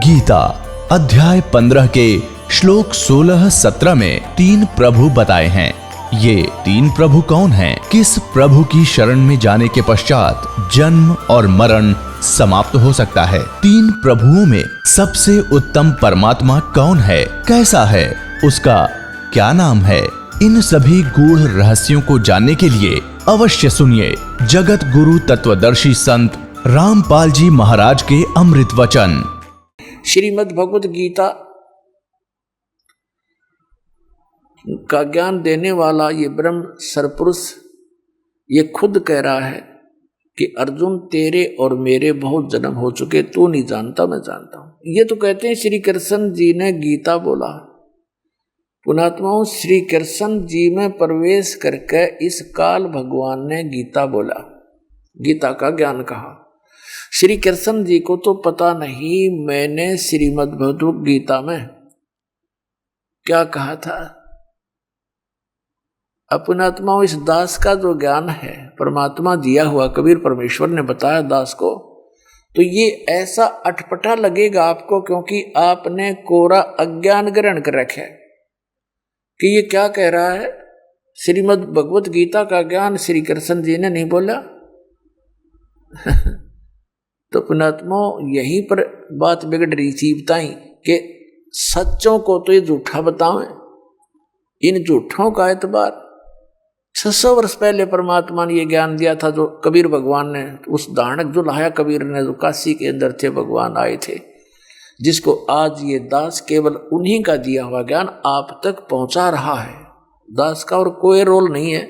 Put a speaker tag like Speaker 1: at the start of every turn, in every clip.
Speaker 1: गीता अध्याय 15 के श्लोक 16-17 में 3 प्रभु बताए हैं। ये 3 प्रभु कौन हैं? किस प्रभु की शरण में जाने के पश्चात जन्म और मरण समाप्त हो सकता है? 3 प्रभुओं में सबसे उत्तम परमात्मा कौन है? कैसा है? उसका क्या नाम है? इन सभी गूढ़ रहस्यों को जानने के लिए अवश्य सुनिए जगत गुरु तत्वदर्शी संत रामपाल जी महाराज के अमृत वचन।
Speaker 2: श्रीमद् भगवत गीता का ज्ञान देने वाला ये ब्रह्म सरपुरुष ये खुद कह रहा है कि अर्जुन तेरे और मेरे बहुत जन्म हो चुके, तू नहीं जानता मैं जानता हूं। ये तो कहते हैं श्री कृष्ण जी ने गीता बोला। पुणात्माओं, श्री कृष्ण जी में प्रवेश करके इस काल भगवान ने गीता बोला, गीता का ज्ञान कहा। श्री कृष्ण जी को तो पता नहीं मैंने श्रीमद् भगवत गीता में क्या कहा था। अपनात्माओं, इस दास का जो ज्ञान है परमात्मा दिया हुआ, कबीर परमेश्वर ने बताया दास को, तो ये ऐसा अटपटा लगेगा आपको, क्योंकि आपने कोरा अज्ञान ग्रहण कर रखा है कि ये क्या कह रहा है। श्रीमद् भगवत गीता का ज्ञान श्री कृष्ण जी ने नहीं बोला। तो पुणात्मा यहीं पर बात बिगड़ रही थी बताई कि सच्चों को तो ये झूठा बतावें। इन झूठों का एतबार 600 वर्ष पहले परमात्मा ने ये ज्ञान दिया था, जो कबीर भगवान ने उस दानक जो लाया कबीर ने, जो काशी के अंदर थे, भगवान आए थे, जिसको आज ये दास केवल उन्हीं का दिया हुआ ज्ञान आप तक पहुंचा रहा है। दास का और कोई रोल नहीं है।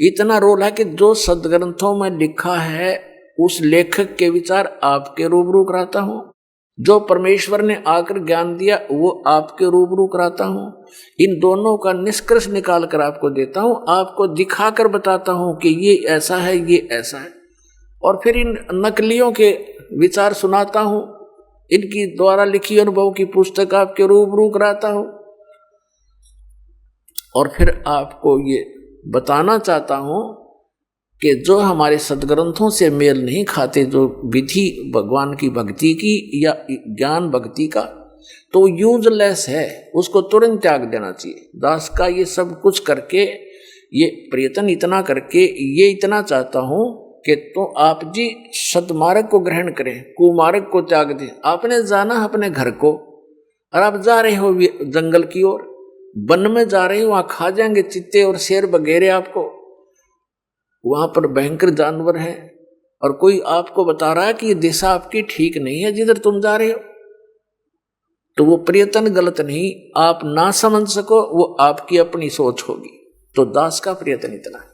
Speaker 2: इतना रोल है कि जो सदग्रंथों में लिखा है उस लेखक के विचार आपके रूबरू कराता हूं, जो परमेश्वर ने आकर ज्ञान दिया वो आपके रूबरू कराता हूं। इन दोनों का निष्कर्ष निकाल कर आपको देता हूं, आपको दिखाकर बताता हूं कि ये ऐसा है, ये ऐसा है, और फिर इन नकलियों के विचार सुनाता हूं। इनकी द्वारा लिखी अनुभव की पुस्तक आपके रूबरू कराता हूं, और फिर आपको ये बताना चाहता हूं कि जो हमारे सदग्रंथों से मेल नहीं खाते, जो विधि भगवान की भक्ति की या ज्ञान भक्ति का, तो यूजलेस है, उसको तुरंत त्याग देना चाहिए। दास का ये सब कुछ करके, ये प्रयत्न इतना करके, ये इतना चाहता हूं कि तो आप जी सदमार्ग को ग्रहण करें, कुमार्ग को त्याग दें। आपने जाना अपने घर को, और आप जा रहे हो जंगल की ओर, वन में जा रहे हो, वहां खा जाएंगे चित्ते और शेर वगैरह आपको, वहां पर भयंकर जानवर हैं, और कोई आपको बता रहा है कि ये दिशा आपकी ठीक नहीं है जिधर तुम जा रहे हो, तो वो प्रयत्न गलत नहीं, आप ना समझ सको, वो आपकी अपनी सोच होगी। तो दास का प्रयत्न इतना है।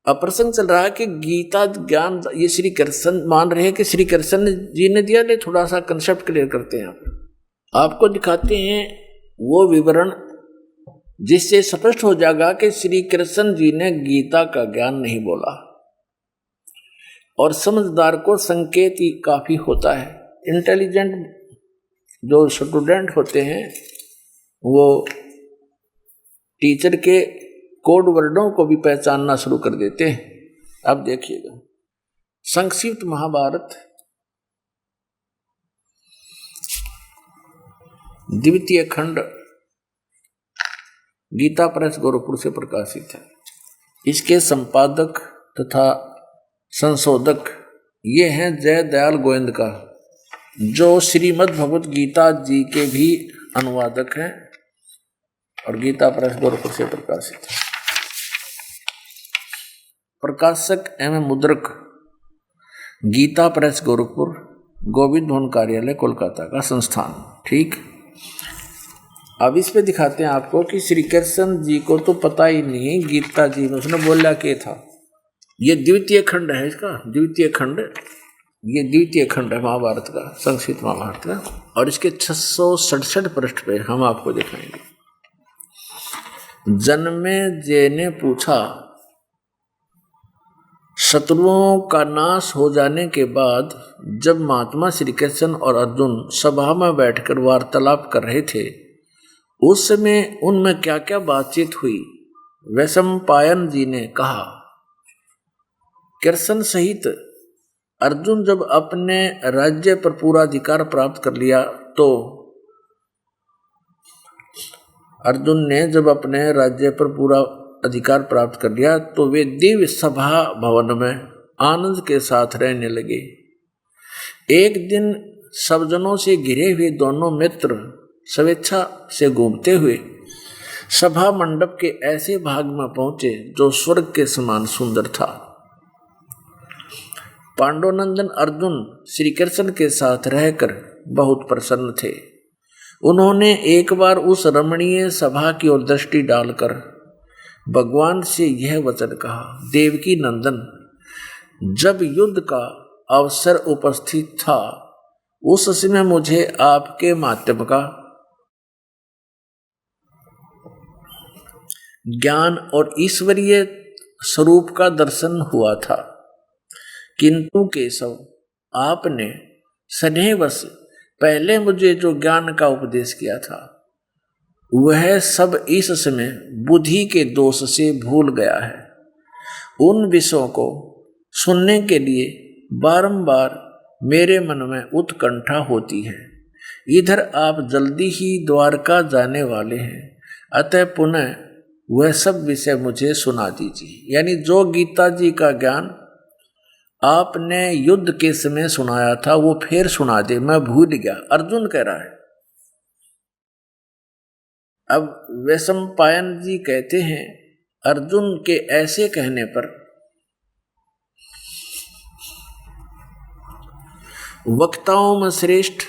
Speaker 2: अब प्रसंग चल रहा है कि गीता ज्ञान ये श्री कृष्ण मान रहे हैं कि श्री कृष्ण जी ने दिया। ले थोड़ा सा कंसेप्ट क्लियर करते हैं, आपको दिखाते हैं वो विवरण जिससे स्पष्ट हो जाएगा कि श्री कृष्ण जी ने गीता का ज्ञान नहीं बोला। और समझदार को संकेत ही काफी होता है। इंटेलिजेंट जो स्टूडेंट होते हैं वो टीचर के कोड वर्डों को भी पहचानना शुरू कर देते हैं। अब देखिएगा, संक्षिप्त महाभारत द्वितीय खंड गीता प्रेस गोरखपुर से प्रकाशित है। इसके संपादक तथा संशोधक ये हैं जय दयाल गोविंदका, जो श्रीमद् भगवत गीता जी के भी अनुवादक हैं, और गीता प्रेस गोरखपुर से प्रकाशित है। प्रकाशक एवं मुद्रक गीता प्रेस गोरखपुर, गोविंद भवन कार्यालय कोलकाता का संस्थान। ठीक, अब इस पे दिखाते हैं आपको कि श्री कृष्ण जी को तो पता ही नहीं गीता जी में उसने बोला क्या था। ये द्वितीय खंड है, इसका द्वितीय खंड, ये द्वितीय खंड है महाभारत का, संक्षिप्त महाभारत का, और इसके 667 पृष्ठ पे हम आपको दिखाएंगे। जन्मे जय ने पूछा, शत्रुओं का नाश हो जाने के बाद जब महात्मा श्री कृष्ण और अर्जुन सभा में बैठकर वार्तालाप कर रहे थे, उस समय उनमें क्या क्या बातचीत हुई। वैशंपायन जी ने कहा, कृष्ण सहित अर्जुन जब अपने राज्य पर पूरा अधिकार प्राप्त कर लिया तो अर्जुन ने जब अपने राज्य पर पूरा अधिकार प्राप्त कर लिया तो वे दिव्य सभा भवन में आनंद के साथ रहने लगे। एक दिन सब जनों से घिरे हुए दोनों मित्र स्वेच्छा से घूमते हुए सभा मंडप के ऐसे भाग में पहुंचे जो स्वर्ग के समान सुंदर था। पांडुनंदन अर्जुन श्री कृष्ण के साथ रहकर बहुत प्रसन्न थे। उन्होंने एक बार उस रमणीय सभा की ओर दृष्टि डालकर भगवान से यह वचन कहा, देवकी नंदन, जब युद्ध का अवसर उपस्थित था उस समय मुझे आपके माध्यम का ज्ञान और ईश्वरीय स्वरूप का दर्शन हुआ था, किंतु केशव आपने स्नेहवश पहले मुझे जो ज्ञान का उपदेश किया था वह सब इस समय बुद्धि के दोष से भूल गया है। उन विषयों को सुनने के लिए बारंबार मेरे मन में उत्कंठा होती है। इधर आप जल्दी ही द्वारका जाने वाले हैं, अतः पुनः वह सब विषय मुझे सुना दीजिए। यानी जो गीता जी का ज्ञान आपने युद्ध के समय सुनाया था वो फिर सुना दे, मैं भूल गया, अर्जुन कह रहा है। अब वैशंपायन जी कहते हैं, अर्जुन के ऐसे कहने पर वक्ताओं में श्रेष्ठ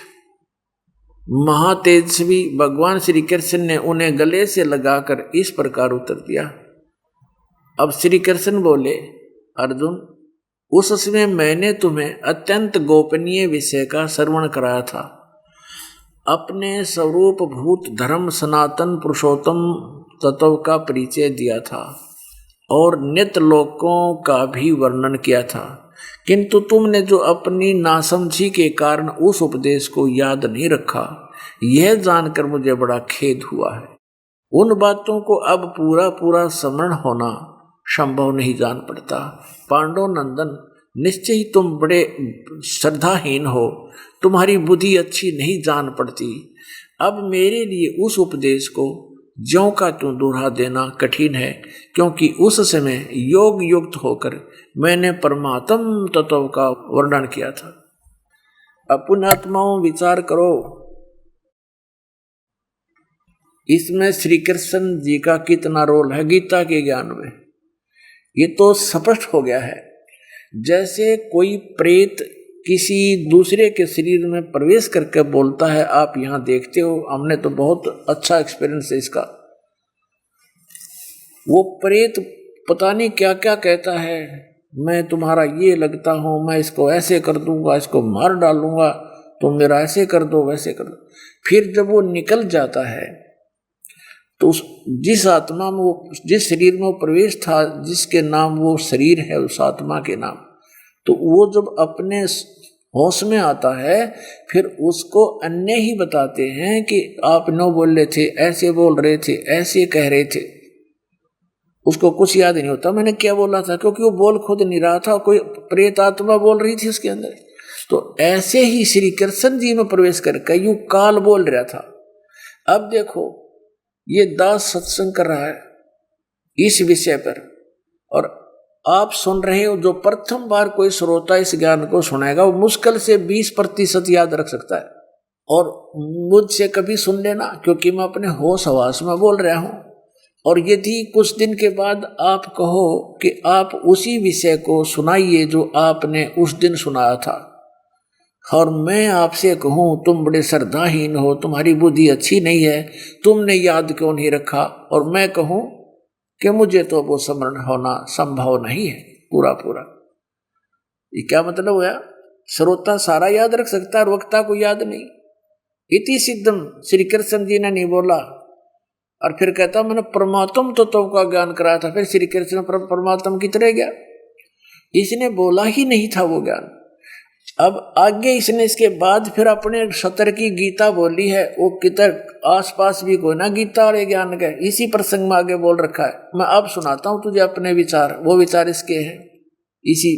Speaker 2: महातेजस्वी भगवान श्री कृष्ण ने उन्हें गले से लगाकर इस प्रकार उत्तर दिया। अब श्री कृष्ण बोले, अर्जुन, उस समय मैंने तुम्हें अत्यंत गोपनीय विषय का श्रवण कराया था। अपने स्वरूप भूत धर्म सनातन पुरुषोत्तम तत्व का परिचय दिया था और नित्य लोकों का भी वर्णन किया था, किंतु तुमने जो अपनी नासमझी के कारण उस उपदेश को याद नहीं रखा, यह जानकर मुझे बड़ा खेद हुआ है। उन बातों को अब पूरा स्मरण होना संभव नहीं जान पड़ता। पांडव नंदन, निश्चय ही तुम बड़े श्रद्धाहीन हो, तुम्हारी बुद्धि अच्छी नहीं जान पड़ती। अब मेरे लिए उस उपदेश को ज्यों का त्यों दोहरा देना कठिन है, क्योंकि उस समय योग युक्त होकर मैंने परमात्म तत्व का वर्णन किया था। पुण्यात्माओं विचार करो, इसमें श्री कृष्ण जी का कितना रोल है गीता के ज्ञान में। ये तो स्पष्ट हो गया है। जैसे कोई प्रेत किसी दूसरे के शरीर में प्रवेश करके बोलता है, आप यहाँ देखते हो, हमने तो बहुत अच्छा एक्सपीरियंस है इसका। वो प्रेत पता नहीं क्या क्या कहता है, मैं तुम्हारा ये लगता हूँ, मैं इसको ऐसे कर दूंगा, इसको मार डालूंगा, तुम मेरा ऐसे कर दो वैसे कर दो। फिर जब वो निकल जाता है तो जिस आत्मा में वो, जिस शरीर में वो प्रवेश था, जिसके नाम वो शरीर है, उस आत्मा के नाम, तो वो जब अपने होश में आता है फिर उसको अन्य ही बताते हैं कि आप न बोल रहे थे, ऐसे बोल रहे थे, ऐसे कह रहे थे। उसको कुछ याद नहीं होता मैंने क्या बोला था, क्योंकि वो बोल खुद नहीं रहा था, कोई प्रेत आत्मा बोल रही थी उसके अंदर। तो ऐसे ही श्री कृष्ण जी में प्रवेश करके यूं काल बोल रहा था। अब देखो ये दास सत्संग कर रहा है इस विषय पर, और आप सुन रहे हो। जो प्रथम बार कोई श्रोता इस ज्ञान को सुनेगा वो मुश्किल से 20% याद रख सकता है। और मुझसे कभी सुन लेना, क्योंकि मैं अपने होश हवास में बोल रहा हूं। और यदि कुछ दिन के बाद आप कहो कि आप उसी विषय को सुनाइए जो आपने उस दिन सुनाया था, और मैं आपसे कहूँ तुम बड़े श्रद्धाहीन हो, तुम्हारी बुद्धि अच्छी नहीं है, तुमने याद क्यों नहीं रखा, और मैं कहूँ कि मुझे तो वो स्मरण होना संभव नहीं है पूरा, ये क्या मतलब हुआ? श्रोता सारा याद रख सकता है, वक्ता को याद नहीं। इति सिद्धम श्री कृष्ण जी ने नहीं बोला, और फिर कहता मैंने परमात्म तत्व का ज्ञान कराया था। फिर श्री कृष्ण परमात्म की तरह गया, इसने बोला ही नहीं था वो ज्ञान। अब आगे इसने इसके बाद फिर अपने सतर की गीता बोली है, वो किधर आसपास भी कोई ना गीता और ज्ञान का इसी प्रसंग में आगे बोल रखा है। मैं अब सुनाता हूं तुझे अपने विचार, वो विचार इसके हैं इसी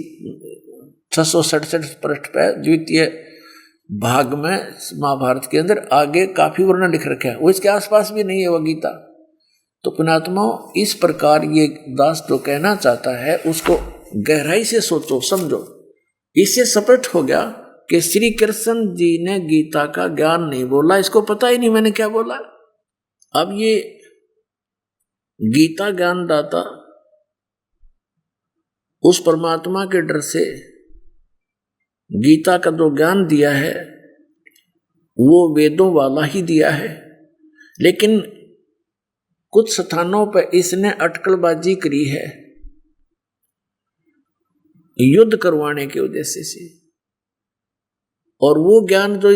Speaker 2: 667 पृष्ठ पे, द्वितीय भाग में महाभारत के अंदर आगे काफी वर्णन लिख रखा है, वो इसके आसपास भी नहीं है वो गीता। तो पुण्यात्मा, इस प्रकार ये दास जो कहना चाहता है उसको गहराई से सोचो, समझो। इससे स्पष्ट हो गया कि श्री कृष्ण जी ने गीता का ज्ञान नहीं बोला, इसको पता ही नहीं मैंने क्या बोला। अब ये गीता ज्ञान दाता उस परमात्मा के डर से गीता का जो ज्ञान दिया है वो वेदों वाला ही दिया है, लेकिन कुछ स्थानों पर इसने अटकलबाजी करी है युद्ध करवाने के उद्देश्य से। और वो ज्ञान जो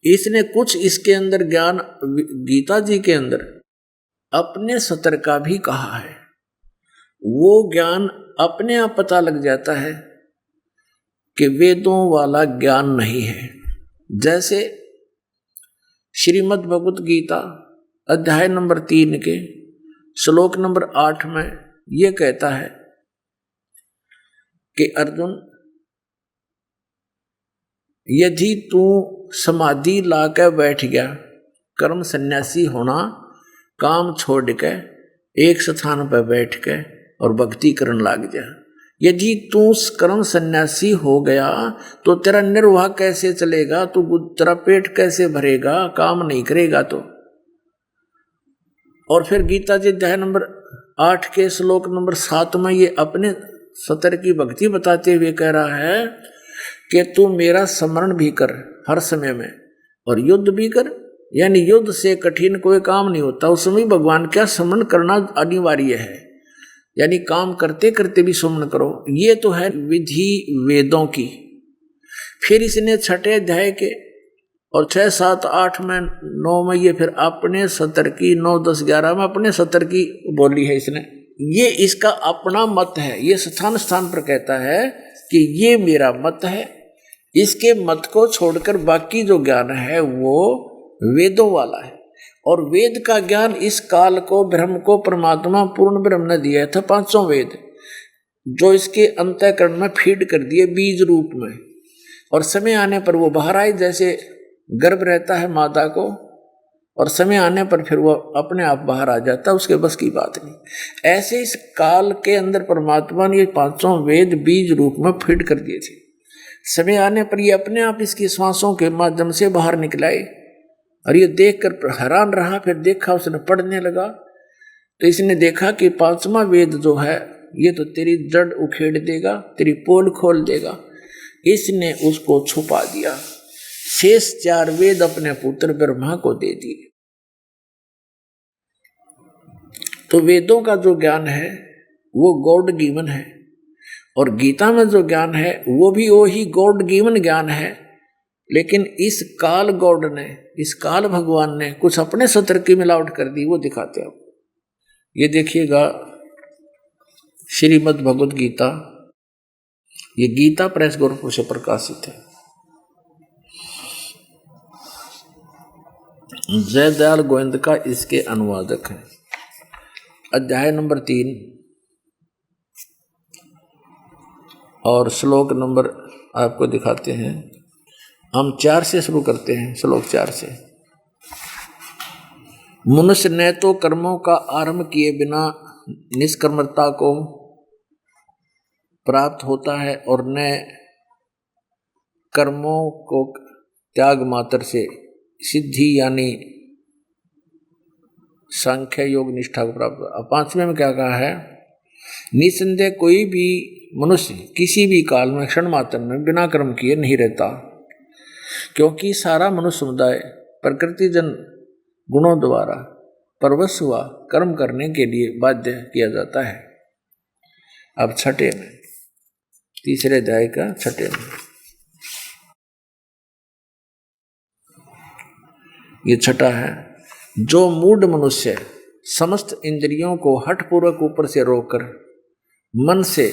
Speaker 2: इसने कुछ इसके अंदर ज्ञान गीता जी के अंदर अपने सतर का भी कहा है, वो ज्ञान अपने आप पता लग जाता है कि वेदों वाला ज्ञान नहीं है। जैसे श्रीमद् भगवत गीता अध्याय नंबर 3 के श्लोक नंबर 8 में यह कहता है कि अर्जुन, यदि तू समाधि लाकर बैठ गया, कर्म सन्यासी होना, काम छोड़ के एक स्थान पर बैठ के और भक्ति करने लग जा, यदि तू कर्म सन्यासी हो गया तो तेरा निर्वाह कैसे चलेगा, तेरा पेट कैसे भरेगा, काम नहीं करेगा तो। और फिर गीता जी अध्याय नंबर 8 के श्लोक नंबर 7 में ये अपने सतर की भक्ति बताते हुए कह रहा है कि तू मेरा स्मरण भी कर हर समय में और युद्ध भी कर, यानी युद्ध से कठिन कोई काम नहीं होता, उस समय भगवान का स्मरण करना अनिवार्य है, यानी काम करते करते भी स्मरण करो। ये तो है विधि वेदों की। फिर इसने 6 अध्याय के और 6, 7, 8 में 9 में ये फिर अपने सतर की 9, 10, 11 में अपने सतर की बोली है इसने। ये इसका अपना मत है, ये स्थान स्थान पर कहता है कि ये मेरा मत है, इसके मत को छोड़कर बाकी जो ज्ञान है वो वेदों वाला है। और वेद का ज्ञान इस काल को, ब्रह्म को परमात्मा पूर्ण ब्रह्म ने दिया था, 500 वेद जो इसके अंतःकरण में फीड कर दिए बीज रूप में, और समय आने पर वो बाहर आए, जैसे गर्भ रहता है माता को और समय आने पर फिर वो अपने आप बाहर आ जाता, उसके बस की बात नहीं। ऐसे इस काल के अंदर परमात्मा ने ये 500 वेद बीज रूप में फीड कर दिए थे। समय आने पर ये अपने आप इसकी श्वासों के माध्यम से बाहर निकलाए और ये देखकर हैरान रहा। फिर देखा, उसने पढ़ने लगा तो इसने देखा कि 5वां वेद जो है ये तो तेरी जड़ उखेड़ देगा, तेरी पोल खोल देगा। इसने उसको छुपा दिया, शेष 4 वेद अपने पुत्र ब्रह्मा को दे दिए। तो वेदों का जो ज्ञान है वो गॉड गिवन है, और गीता में जो ज्ञान है वो भी वही गॉड गिवन ज्ञान है, लेकिन इस काल गॉड ने, इस काल भगवान ने कुछ अपने सत्र की मिलावट कर दी, वो दिखाते हैं। ये देखिएगा श्रीमद् भगवत गीता, ये गीता प्रेस गोरखपुर से प्रकाशित है। जयदयाल गोविंद का इसके अनुवादक है। अध्याय नंबर 3 और श्लोक नंबर आपको दिखाते हैं। हम 4 से शुरू करते हैं, श्लोक 4 से। मनुष्य ने तो कर्मों का आरंभ किए बिना निष्कर्मता को प्राप्त होता है, और न कर्मों को त्याग मात्र से सिद्धि यानी सांख्य योग निष्ठा को प्राप्त। अब 5वें में क्या कहा है? निसंदेह कोई भी मनुष्य किसी भी काल में क्षण मात्र में बिना कर्म किए नहीं रहता, क्योंकि सारा मनुष्य समुदाय प्रकृतिजन गुणों द्वारा परवश हुआ कर्म करने के लिए बाध्य किया जाता है। अब 6 में, 3 अध्याय का 6 में ये 6 है। जो मूढ़ मनुष्य समस्त इंद्रियों को हठपूर्वक ऊपर से रोककर मन से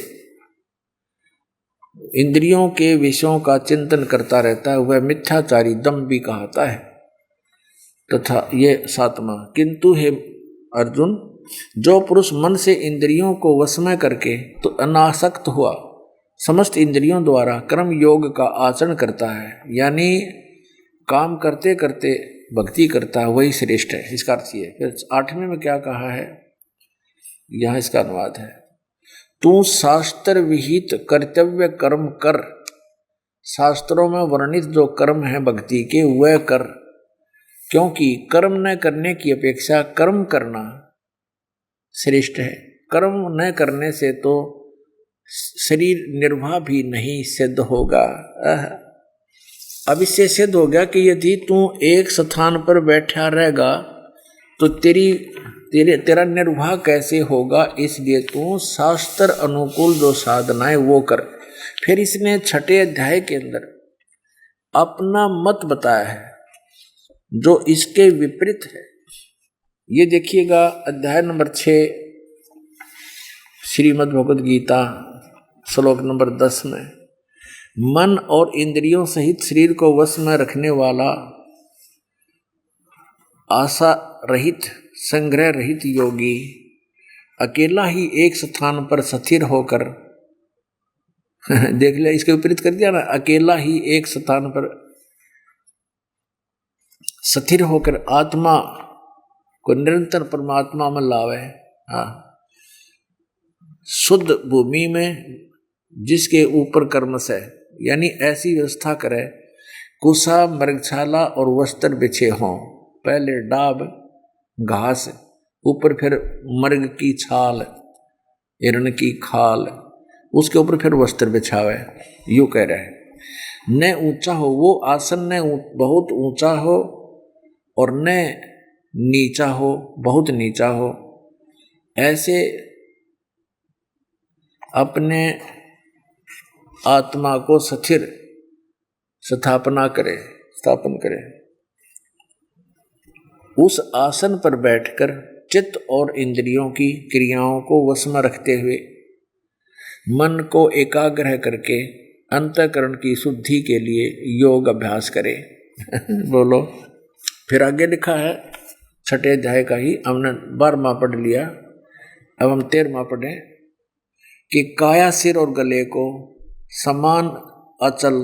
Speaker 2: इंद्रियों के विषयों का चिंतन करता रहता है, वह मिथ्याचारी दम्भी कहलाता है। तथा ये 7वां, किंतु हे अर्जुन, जो पुरुष मन से इंद्रियों को वश में करके तो अनासक्त हुआ समस्त इंद्रियों द्वारा कर्म योग का आचरण करता है, यानी काम करते करते भक्ति करता है, वही श्रेष्ठ है। इसका अर्थ ये। फिर 8वें में क्या कहा है, यहाँ इसका अनुवाद है, तू शास्त्र विहित कर्तव्य कर्म कर। शास्त्रों में वर्णित जो कर्म है भक्ति के वह कर, क्योंकि कर्म न करने की अपेक्षा कर्म करना श्रेष्ठ है। कर्म न करने से तो शरीर निर्वाह भी नहीं सिद्ध होगा। अब इससे सिद्ध हो गया कि यदि तू एक स्थान पर बैठा रहेगा तो तेरा निर्वाह कैसे होगा, इसलिए तू शास्त्र अनुकूल जो साधनाएं वो कर। फिर इसने 6ठे अध्याय के अंदर अपना मत बताया है जो इसके विपरीत है। ये देखिएगा अध्याय नंबर 6 श्रीमद् भगवद गीता श्लोक नंबर 10 में, मन और इंद्रियों सहित शरीर को वश में रखने वाला आशा रहित संग्रह रहित योगी अकेला ही एक स्थान पर स्थिर होकर देख लिया, इसके विपरीत कर दिया ना, अकेला ही एक स्थान पर स्थिर होकर आत्मा को निरंतर परमात्मा में लावे। हाँ, शुद्ध भूमि में जिसके ऊपर कर्मश है, यानी ऐसी व्यवस्था करे कुसा मृगशाला और वस्त्र बिछे हों। पहले डाब घास, ऊपर फिर मृग की छाल, हिरण की खाल, उसके ऊपर फिर वस्त्र बिछावे। यूं कह रहे हैं, न ऊंचा हो वो आसन, न बहुत ऊंचा हो और न नीचा हो बहुत नीचा हो। ऐसे अपने आत्मा को स्थिर स्थापन करे। उस आसन पर बैठकर चित्त और इंद्रियों की क्रियाओं को वश में रखते हुए मन को एकाग्र करके अंतःकरण की शुद्धि के लिए योग अभ्यास करे। बोलो। फिर आगे लिखा है 6ठे अध्याय का ही, हमने 12वां पढ़ लिया, अब हम 13वां पढ़ें कि काया सिर और गले को समान अचल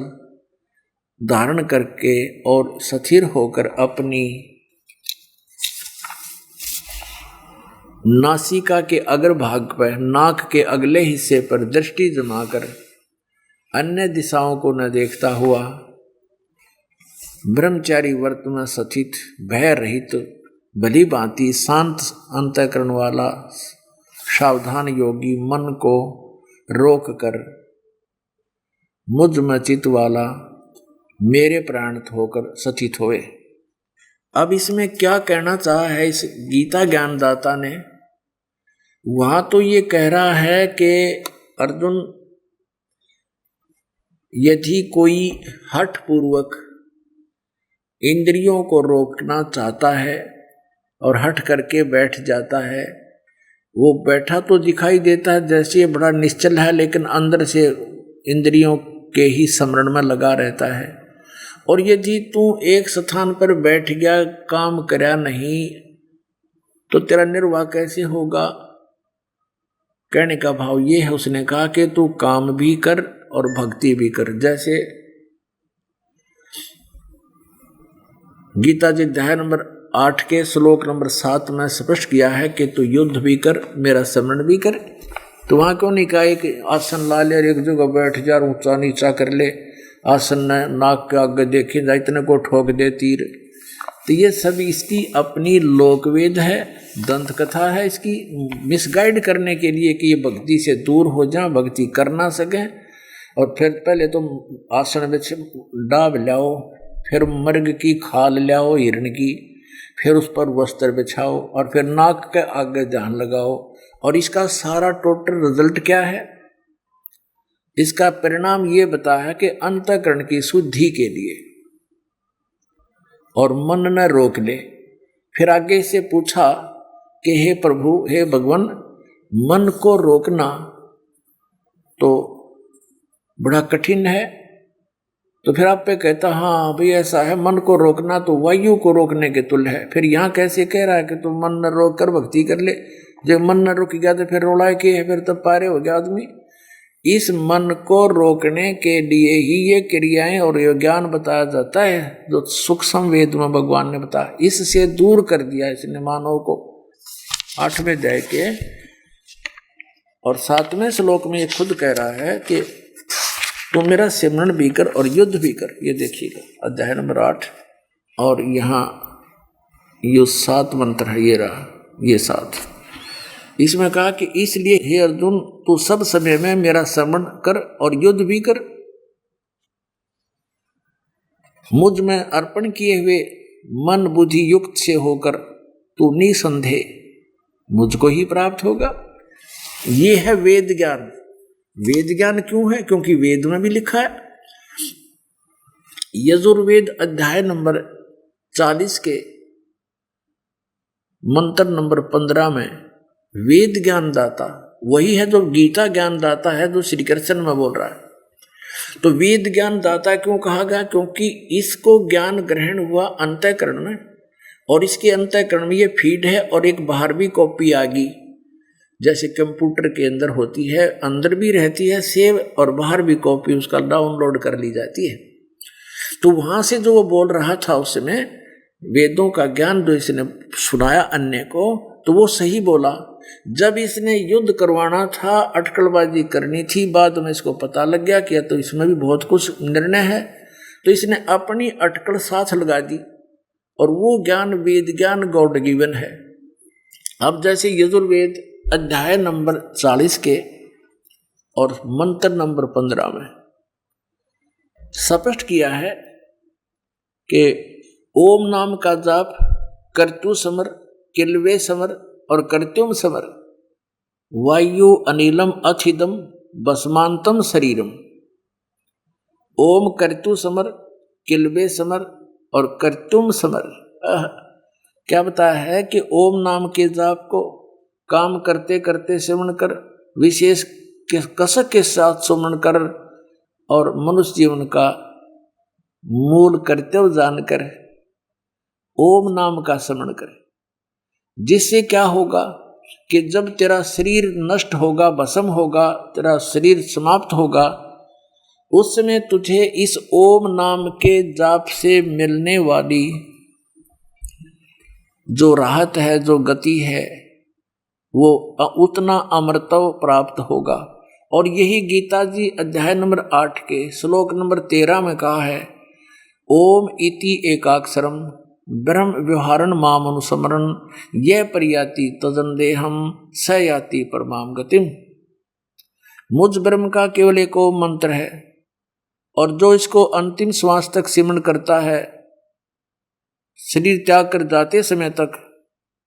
Speaker 2: धारण करके और स्थिर होकर अपनी नासिका के अग्रभाग पर नाक के अगले हिस्से पर दृष्टि जमाकर अन्य दिशाओं को न देखता हुआ ब्रह्मचारी व्रत में स्थित भय रहित भली भांति शांत अंतःकरण वाला सावधान योगी मन को रोक कर मुझ में चित्त वाला मेरे प्राणत होकर स्थित होए। अब इसमें क्या कहना चाहा है इस गीता ज्ञानदाता ने? वहां तो ये कह रहा है कि अर्जुन, यदि कोई हठ पूर्वक इंद्रियों को रोकना चाहता है और हठ करके बैठ जाता है, वो बैठा तो दिखाई देता है जैसे बड़ा निश्चल है, लेकिन अंदर से इंद्रियों के ही स्मरण में लगा रहता है। और यदि तू एक स्थान पर बैठ गया, काम करया नहीं, तो तेरा निर्वाह कैसे होगा? कहने का भाव ये है, उसने कहा कि तू काम भी कर और भक्ति भी कर। जैसे गीता जी अध्याय नंबर 8 के श्लोक नंबर 7 में स्पष्ट किया है कि तू युद्ध भी कर, मेरा स्मरण भी कर। तो वहां क्यों नहीं कहा कि आसन ला ले और एक जगह बैठ जा, ऊंचा नीचा कर ले, आसन नाक के आगे देखे जा, इतने को ठोक दे तीर। तो ये सब इसकी अपनी लोकवेद है, दंत कथा है, इसकी मिसगाइड करने के लिए कि ये भक्ति से दूर हो जाए, भक्ति कर ना सकें। और फिर पहले तो आसन में डाब लाओ, फिर मृग की खाल लाओ हिरण की, फिर उस पर वस्त्र बिछाओ और फिर नाक के आगे ध्यान लगाओ। और इसका सारा टोटल रिजल्ट क्या है? इसका परिणाम ये बताया है कि अंतःकरण की शुद्धि के लिए और मन न रोक ले। फिर आगे से पूछा कि हे प्रभु, हे भगवान, मन को रोकना तो बड़ा कठिन है। तो फिर आप पे कहता, हाँ भाई ऐसा है, मन को रोकना तो वायु को रोकने के तुल्य है। फिर यहाँ कैसे कह रहा है कि तुम मन न रोक कर भक्ति कर ले? जब मन न रुक गया तो फिर रोलाए के है, फिर तब पारे हो गया आदमी। इस मन को रोकने के लिए ही ये क्रियाएं और ये ज्ञान बताया जाता है जो सूक्ष्म वेद में भगवान ने बताया। इससे दूर कर दिया इसने मानव को। 8वें अध्याय के और 7वें श्लोक में ये खुद कह रहा है कि तू मेरा सिमरण भी कर और युद्ध भी कर। ये देखिएगा अध्याय नंबर 8 और यहाँ ये 7 मंत्र है, ये रहा ये 7। इसमें कहा कि इसलिए हे अर्जुन तू सब समय में मेरा स्मरण कर और युद्ध भी कर। मुझ में अर्पण किए हुए मन बुद्धि युक्त से होकर तू निसंदेह मुझको ही प्राप्त होगा। ये है वेद ज्ञान। वेद ज्ञान क्यों है? क्योंकि वेद में भी लिखा है। यजुर्वेद अध्याय नंबर 40 के मंत्र नंबर 15 में वेद ज्ञान दाता वही है जो गीता ज्ञान दाता है, जो श्री कृष्ण में बोल रहा है। तो वेद ज्ञान दाता क्यों कहा गया? क्योंकि इसको ज्ञान ग्रहण हुआ अंतःकरण में और इसके अंतःकरण में ये फीड है और एक बाहर भी कॉपी आ गई, जैसे कंप्यूटर के अंदर होती है, अंदर भी रहती है सेव और बाहर भी कॉपी उसका डाउनलोड कर ली जाती है। तो वहां से जो वो बोल रहा था उस समय वेदों का ज्ञान जो इसने सुनाया अन्य को, तो वो सही बोला। जब इसने युद्ध करवाना था, अटकलबाजी करनी थी, बाद में इसको पता लग गया कि तो इसमें भी बहुत कुछ निर्णय है, तो इसने अपनी अटकल साथ लगा दी और वो ज्ञान वेद ज्ञान गॉड गिवन है। अब जैसे यजुर्वेद अध्याय नंबर 40 के और मंत्र नंबर 15 में स्पष्ट किया है कि ओम नाम का जाप करतु समर किलवे समर और कर्त्युम समर वायु अनिलम अथिदम भस्मांतम शरीरम। ओम कर्तु समर किलवे समर और कर्त्युम समर। क्या बताया है कि ओम नाम के जाप को काम करते करते सेवन कर, विशेष कसक के साथ सुमन कर और मनुष्य जीवन का मूल कर्तव्य जानकर ओम नाम का स्मरण कर। जिससे क्या होगा कि जब तेरा शरीर नष्ट होगा, भस्म होगा, तेरा शरीर समाप्त होगा, उस समय तुझे इस ओम नाम के जाप से मिलने वाली जो राहत है, जो गति है, वो उतना अमृतत्व प्राप्त होगा। और यही गीता जी अध्याय नंबर 8 के श्लोक नंबर 13 में कहा है, ओम इति एकाक्षरम ब्रह्म व्यवहारण माम अनुस्मरण यह परियाति तजंदेहम स याति परमाम गतिम। मुझ ब्रह्म का केवल एक ओम मंत्र है और जो इसको अंतिम श्वास तक सिमरण करता है, शरीर त्याग कर जाते समय तक,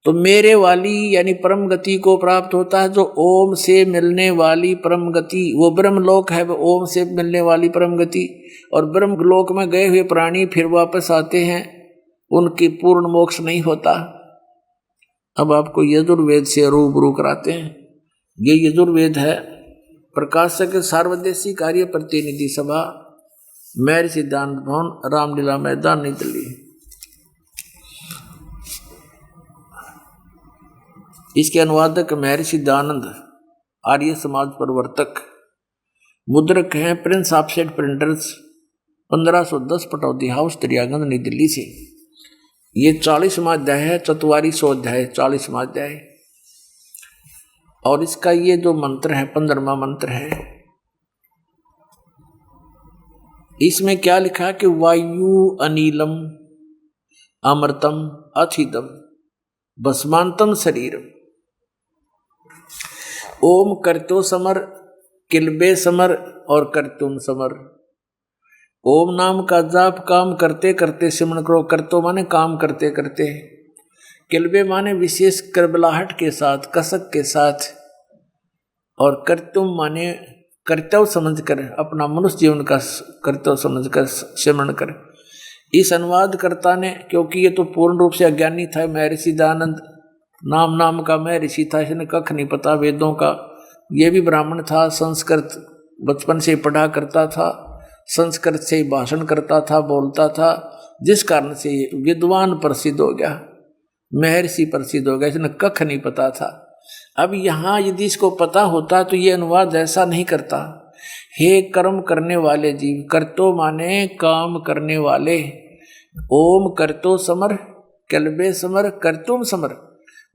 Speaker 2: तो मेरे वाली यानी परम गति को प्राप्त होता है। जो ओम से मिलने वाली परम गति, वो ब्रह्म लोक है, वो ओम से मिलने वाली परम गति। और ब्रह्म लोक में गए हुए प्राणी फिर वापस आते हैं, उनकी पूर्ण मोक्ष नहीं होता। अब आपको यजुर्वेद से रूबरू कराते हैं। ये यजुर्वेद है प्रकाशक सार्वदेशी कार्य प्रतिनिधि सभा, महर्षि सिद्धांत भवन, रामलीला मैदान, नई दिल्ली। इसके अनुवादक महर्षि दयानंद, आर्य समाज प्रवर्तक। मुद्रक हैं Prince offset printers, 1510 Pataudi house, Daryaganj, नई दिल्ली से। ये 40वां अध्याय है, 4400 अध्याय, 40वां अध्याय। और इसका ये जो मंत्र है 15वां मंत्र है, इसमें क्या लिखा कि वायु अनिलम अमृतम अथिदम भस्मांतम शरीरम। ओम कर्तो समर किलबे समर और कर्तुम समर। ओम नाम का जाप काम करते करते सिमरण करो। कर्तो माने काम करते करते, किलबे माने विशेष करबलाहट के साथ, कसक के साथ, और कर्तुम माने कर्तव्य समझकर, अपना मनुष्य जीवन का कर्तव्य समझकर सिमरण कर। इस अनुवादकर्ता ने, क्योंकि ये तो पूर्ण रूप से अज्ञानी था, महर्षि दयानंद नाम का महर्षि था, इसने कख नहीं पता वेदों का। ये भी ब्राह्मण था, संस्कृत बचपन से पढ़ा करता था, संस्कृत से भाषण करता था, बोलता था, जिस कारण से विद्वान प्रसिद्ध हो गया, महर्षि प्रसिद्ध हो गया। इसने कख नहीं पता था। अब यहाँ यदि इसको पता होता तो ये अनुवाद ऐसा नहीं करता। हे कर्म करने वाले जीव, कर्तो माने काम करने वाले, ओम करतो समर, कल्बे समर, कर्तुम समर,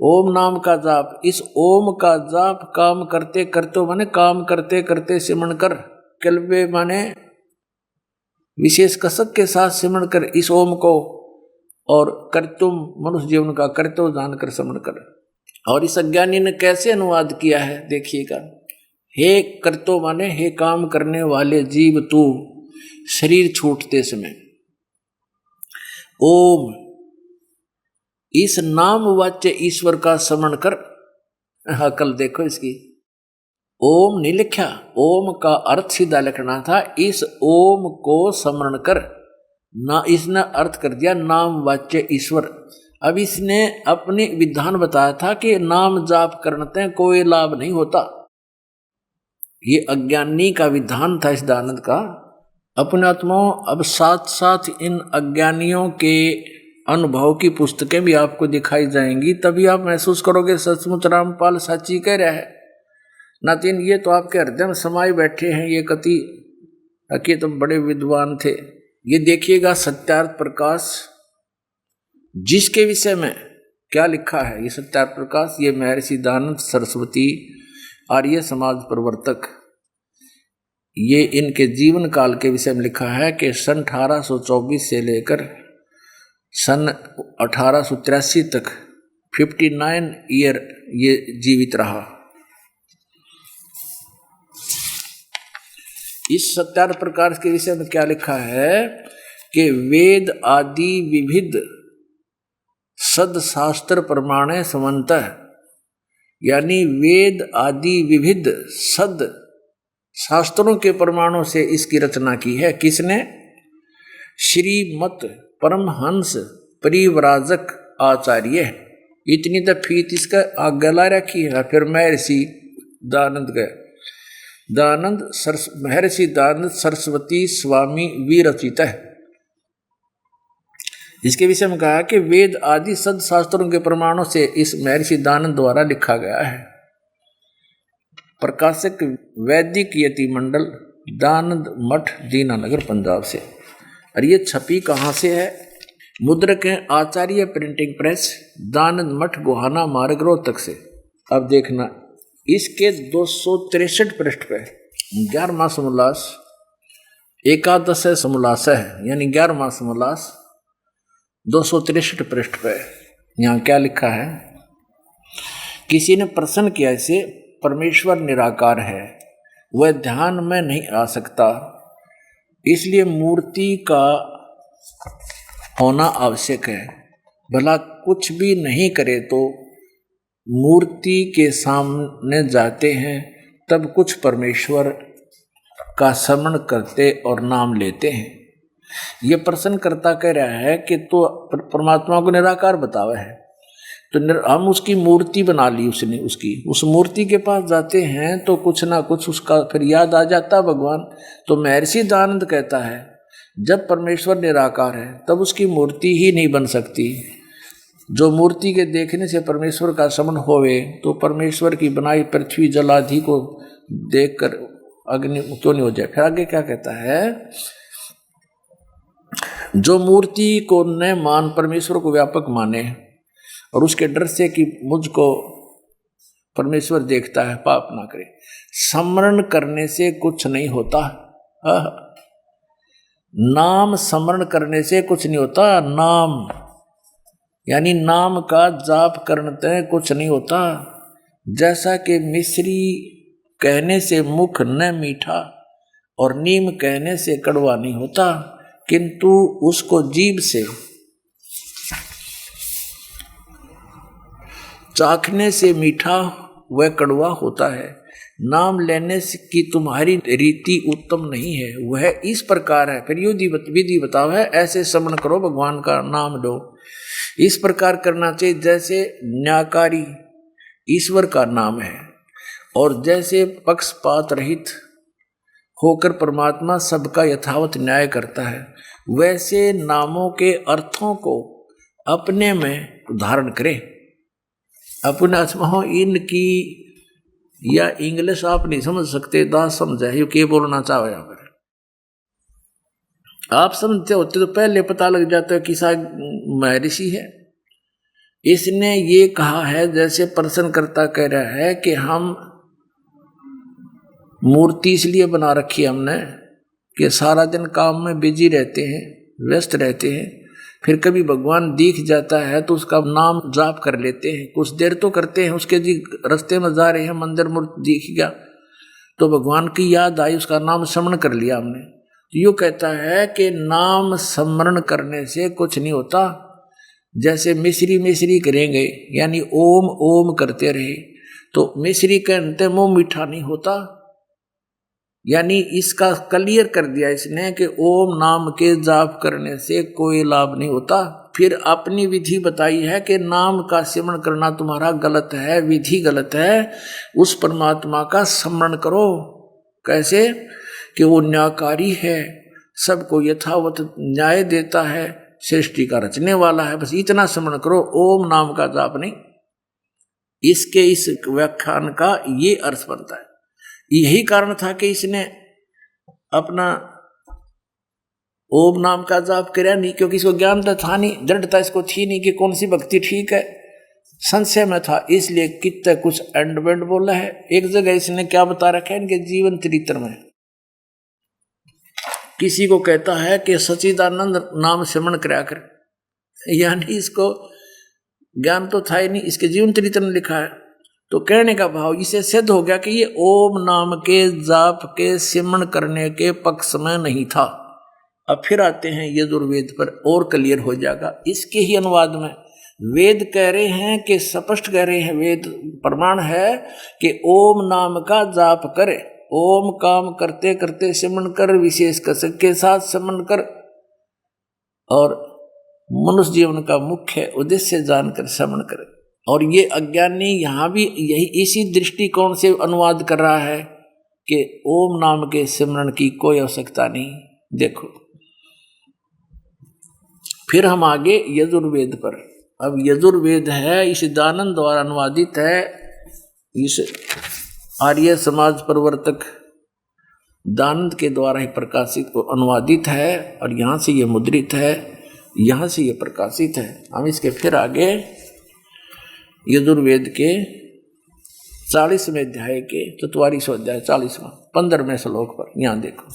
Speaker 2: ओम नाम का जाप, इस ओम का जाप काम करते, कर्तो माने काम करते करते सिमरण कर, कल्बे माने विशेष कसक के साथ सिमरण कर इस ओम को, और कर्तुम मनुष्य जीवन का कर्तव्य जानकर समरण कर। और इस अज्ञानी ने कैसे अनुवाद किया है देखिएगा, हे कर्तो माने हे काम करने वाले जीव, तू शरीर छूटते समय ओम इस नाम वाच्य ईश्वर का स्मरण कर। हाँ, कल देखो इसकी ओम नहीं लिखा, ओम का अर्थ सीधा लिखना था, इस ओम को स्मरण कर ना, इसने अर्थ कर दिया नाम वाच्य ईश्वर। अब इसने अपनी विधान बताया था कि नाम जाप करने कोई लाभ नहीं होता, ये अज्ञानी का विधान था इस दानंद का। अपने आत्माओं, अब साथ साथ इन अज्ञानियों के अनुभव की पुस्तकें भी आपको दिखाई जाएंगी, तभी आप महसूस करोगे सचमुच रामपाल साची कह रहा है। नातिन ये तो आपके हृदय में समाये बैठे हैं, ये कति अकी तो बड़े विद्वान थे। ये देखिएगा सत्यार्थ प्रकाश, जिसके विषय में क्या लिखा है, ये सत्यार्थ प्रकाश, ये महर्षि दयानंद सरस्वती आर्य समाज प्रवर्तक, ये इनके जीवन काल के विषय में लिखा है कि सन 1824 से लेकर सन 1883 तक 59 ईयर ये जीवित रहा। इस सत्यार्थ प्रकाश के विषय में क्या लिखा है कि वेद आदि विविध सद शास्त्र प्रमाणे समन्त, यानी वेद आदि विविध सद शास्त्रों के प्रमाणों से इसकी रचना की है। किसने? श्रीमत परमहंस परिव्राजक आचार्य। इतनी तो फीत इसका आज्ञा ला रखी है। फिर महर्षि दयानंद गए, महर्षि दयानंद सरस्वती स्वामी विरचित है। इसके विषय में कहा कि वेद आदि सद शास्त्रों के प्रमाणों से इस महर्षि दयानंद द्वारा लिखा गया है। प्रकाशक वैदिक यति मंडल, दयानंद मठ, दीनानगर, पंजाब से। और ये छपी कहाँ से है? मुद्रक है आचार्य प्रिंटिंग प्रेस, दयानंद मठ, गोहाना मार्ग, रोहतक से। अब देखना इसके 263 पृष्ठ पे 11वां समोल्लास, एकादश समोल्लास है, यानी 11वां समोल्लास 263 पृष्ठ पे यहाँ क्या लिखा है? किसी ने प्रश्न किया इसे, परमेश्वर निराकार है, वह ध्यान में नहीं आ सकता, इसलिए मूर्ति का होना आवश्यक है। भला कुछ भी नहीं करे तो मूर्ति के सामने जाते हैं, तब कुछ परमेश्वर का स्मरण करते और नाम लेते हैं। ये प्रश्नकर्ता कह रहा है कि तो परमात्मा को निराकार बतावा है, तो हम उसकी मूर्ति बना ली उसने, उसकी उस मूर्ति के पास जाते हैं तो कुछ ना कुछ उसका फिर याद आ जाता भगवान। तो महर्षि दयानंद कहता है जब परमेश्वर निराकार है तब उसकी मूर्ति ही नहीं बन सकती। जो मूर्ति के देखने से परमेश्वर का स्मरण होवे तो परमेश्वर की बनाई पृथ्वी जल आदि को देखकर अग्नि क्यों नहीं हो जाए। फिर आगे क्या कहता है? जो मूर्ति को न मान परमेश्वर को व्यापक माने और उसके डर से कि मुझको परमेश्वर देखता है, पाप ना करे। स्मरण करने से कुछ नहीं होता, नाम स्मरण करने से कुछ नहीं होता। नाम यानी नाम का जाप करने कुछ नहीं होता। जैसा कि मिश्री कहने से मुख न मीठा और नीम कहने से कड़वा नहीं होता, किंतु उसको जीभ से चाखने से मीठा व कड़वा होता है। नाम लेने की तुम्हारी रीति उत्तम नहीं है, वह इस प्रकार है। फिर विधि बताओ है, ऐसे स्मरण करो, भगवान का नाम लो। इस प्रकार करना चाहिए जैसे न्यायकारी ईश्वर का नाम है, और जैसे पक्षपात रहित होकर परमात्मा सबका यथावत न्याय करता है, वैसे नामों के अर्थों को अपने में धारण करें। अपने आत्माओं, इनकी या इंग्लिश आप नहीं समझ सकते, दास समझा है ये बोलना चाहो यहाँ पर। आप समझते होते तो पहले पता लग जाता है कि शायद महर्षि है। इसने ये कहा है, जैसे प्रश्नकर्ता कह रहा है कि हम मूर्ति इसलिए बना रखी है हमने कि सारा दिन काम में बिजी रहते हैं, व्यस्त रहते हैं, फिर कभी भगवान दिख जाता है तो उसका नाम जाप कर लेते हैं, कुछ देर तो करते हैं, उसके जी रास्ते में जा रहे हैं, मंदिर मूर्ति दिख गया तो भगवान की याद आई, उसका नाम स्मरण कर लिया हमने। तो यूँ कहता है कि नाम स्मरण करने से कुछ नहीं होता। जैसे मिश्री मिश्री करेंगे यानी ओम ओम करते रहे तो मिश्री के अंत मुंह मीठा नहीं होता। यानी इसका क्लियर कर दिया इसने कि ओम नाम के जाप करने से कोई लाभ नहीं होता। फिर अपनी विधि बताई है कि नाम का स्मरण करना तुम्हारा गलत है, विधि गलत है, उस परमात्मा का स्मरण करो। कैसे कि वो न्यायकारी है, सबको यथावत न्याय देता है, सृष्टि का रचने वाला है, बस इतना स्मरण करो, ओम नाम का जाप नहीं। इसके इस व्याख्यान का ये अर्थ बनता है। यही कारण था कि इसने अपना ओम नाम का जाप किया नहीं, क्योंकि इसको ज्ञान तो था नहीं, दृढ़ता इसको थी नहीं कि कौन सी भक्ति ठीक है, संशय में था, इसलिए कितना कुछ एंड बेंड बोला है। एक जगह इसने क्या बता रखा है इनके जीवन चरित्र में, किसी को कहता है कि सच्चिदानंद नाम स्मरण करा कर, यानी इसको ज्ञान तो था ही नहीं, इसके जीवन चरित्र में लिखा है। तो कहने का भाव इसे सिद्ध हो गया कि ये ओम नाम के जाप के स्मरण करने के पक्ष में नहीं था। अब फिर आते हैं यजुर्वेद पर, और क्लियर हो जाएगा। इसके ही अनुवाद में वेद कह रहे हैं कि स्पष्ट कह रहे हैं, वेद प्रमाण है कि ओम नाम का जाप करे, ओम काम करते करते स्मरण कर, विशेष कसक के साथ स्मरण कर, और मनुष्य जीवन का मुख्य उद्देश्य जानकर स्मरण करे। और ये अज्ञानी यहाँ भी यही इसी दृष्टिकोण से अनुवाद कर रहा है कि ओम नाम के स्मरण की कोई आवश्यकता नहीं। देखो फिर हम आगे यजुर्वेद पर। अब यजुर्वेद है इस दानंद द्वारा अनुवादित है, इस आर्य समाज प्रवर्तक दानंद के द्वारा ही प्रकाशित अनुवादित है, और यहाँ से ये मुद्रित है, यहाँ से ये प्रकाशित है। हम इसके फिर आगे यजुर्वेद के 40वें अध्याय के 44वां अध्याय 40वां 15वें श्लोक पर यहाँ देखो,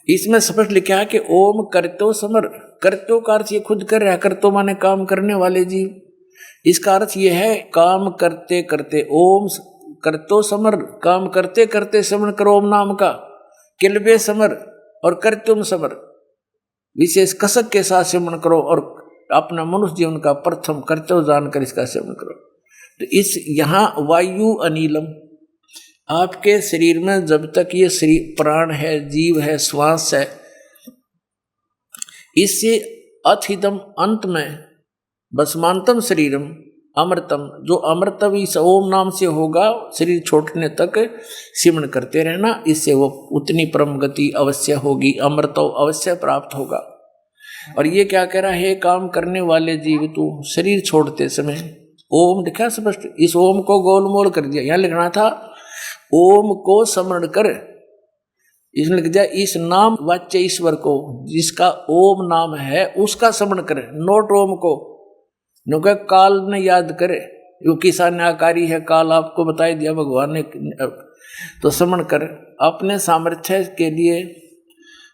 Speaker 2: इसमें स्पष्ट लिखा है कि ओम करतो समर। करतो का अर्थ ये खुद कर रहा है, करतो माने काम करने वाले जीव। इसका अर्थ ये है काम करते करते, ओम करतो समर, काम करते करते स्मरण करो ओम नाम का, किलबे समर और करतुम समर, विशेष कसक के साथ स्मरण करो, और अपना मनुष्य जीवन का प्रथम कर्तव्य जानकर इसका सेवन करो। तो इस यहाँ वायु अनिलम, आपके शरीर में जब तक ये शरीर प्राण है, जीव है, श्वास है, इससे अथिदम अंत में भस्मांतम शरीरम अमृतम, जो अमृतम इस ओम नाम से होगा, शरीर छोड़ने तक सिमरण करते रहना, इससे वो उतनी परम गति अवश्य होगी, अमृत अवश्य प्राप्त होगा। और ये क्या कह रहा है, काम करने वाले जीव तू शरीर छोड़ते समय ओम लिखा स्पष्ट, इस ओम को गोलमोल कर दिया, यहाँ लिखना था ओम को स्मरण कर, इसने लिख दिया इस नाम वाच्य ईश्वर को, जिसका ओम नाम है उसका स्मरण करे, नोट ओम को। क्योंकि काल ने याद करे, वो किसान न्यायकारी है, काल आपको बताई दिया भगवान ने, तो स्मरण कर, अपने सामर्थ्य के लिए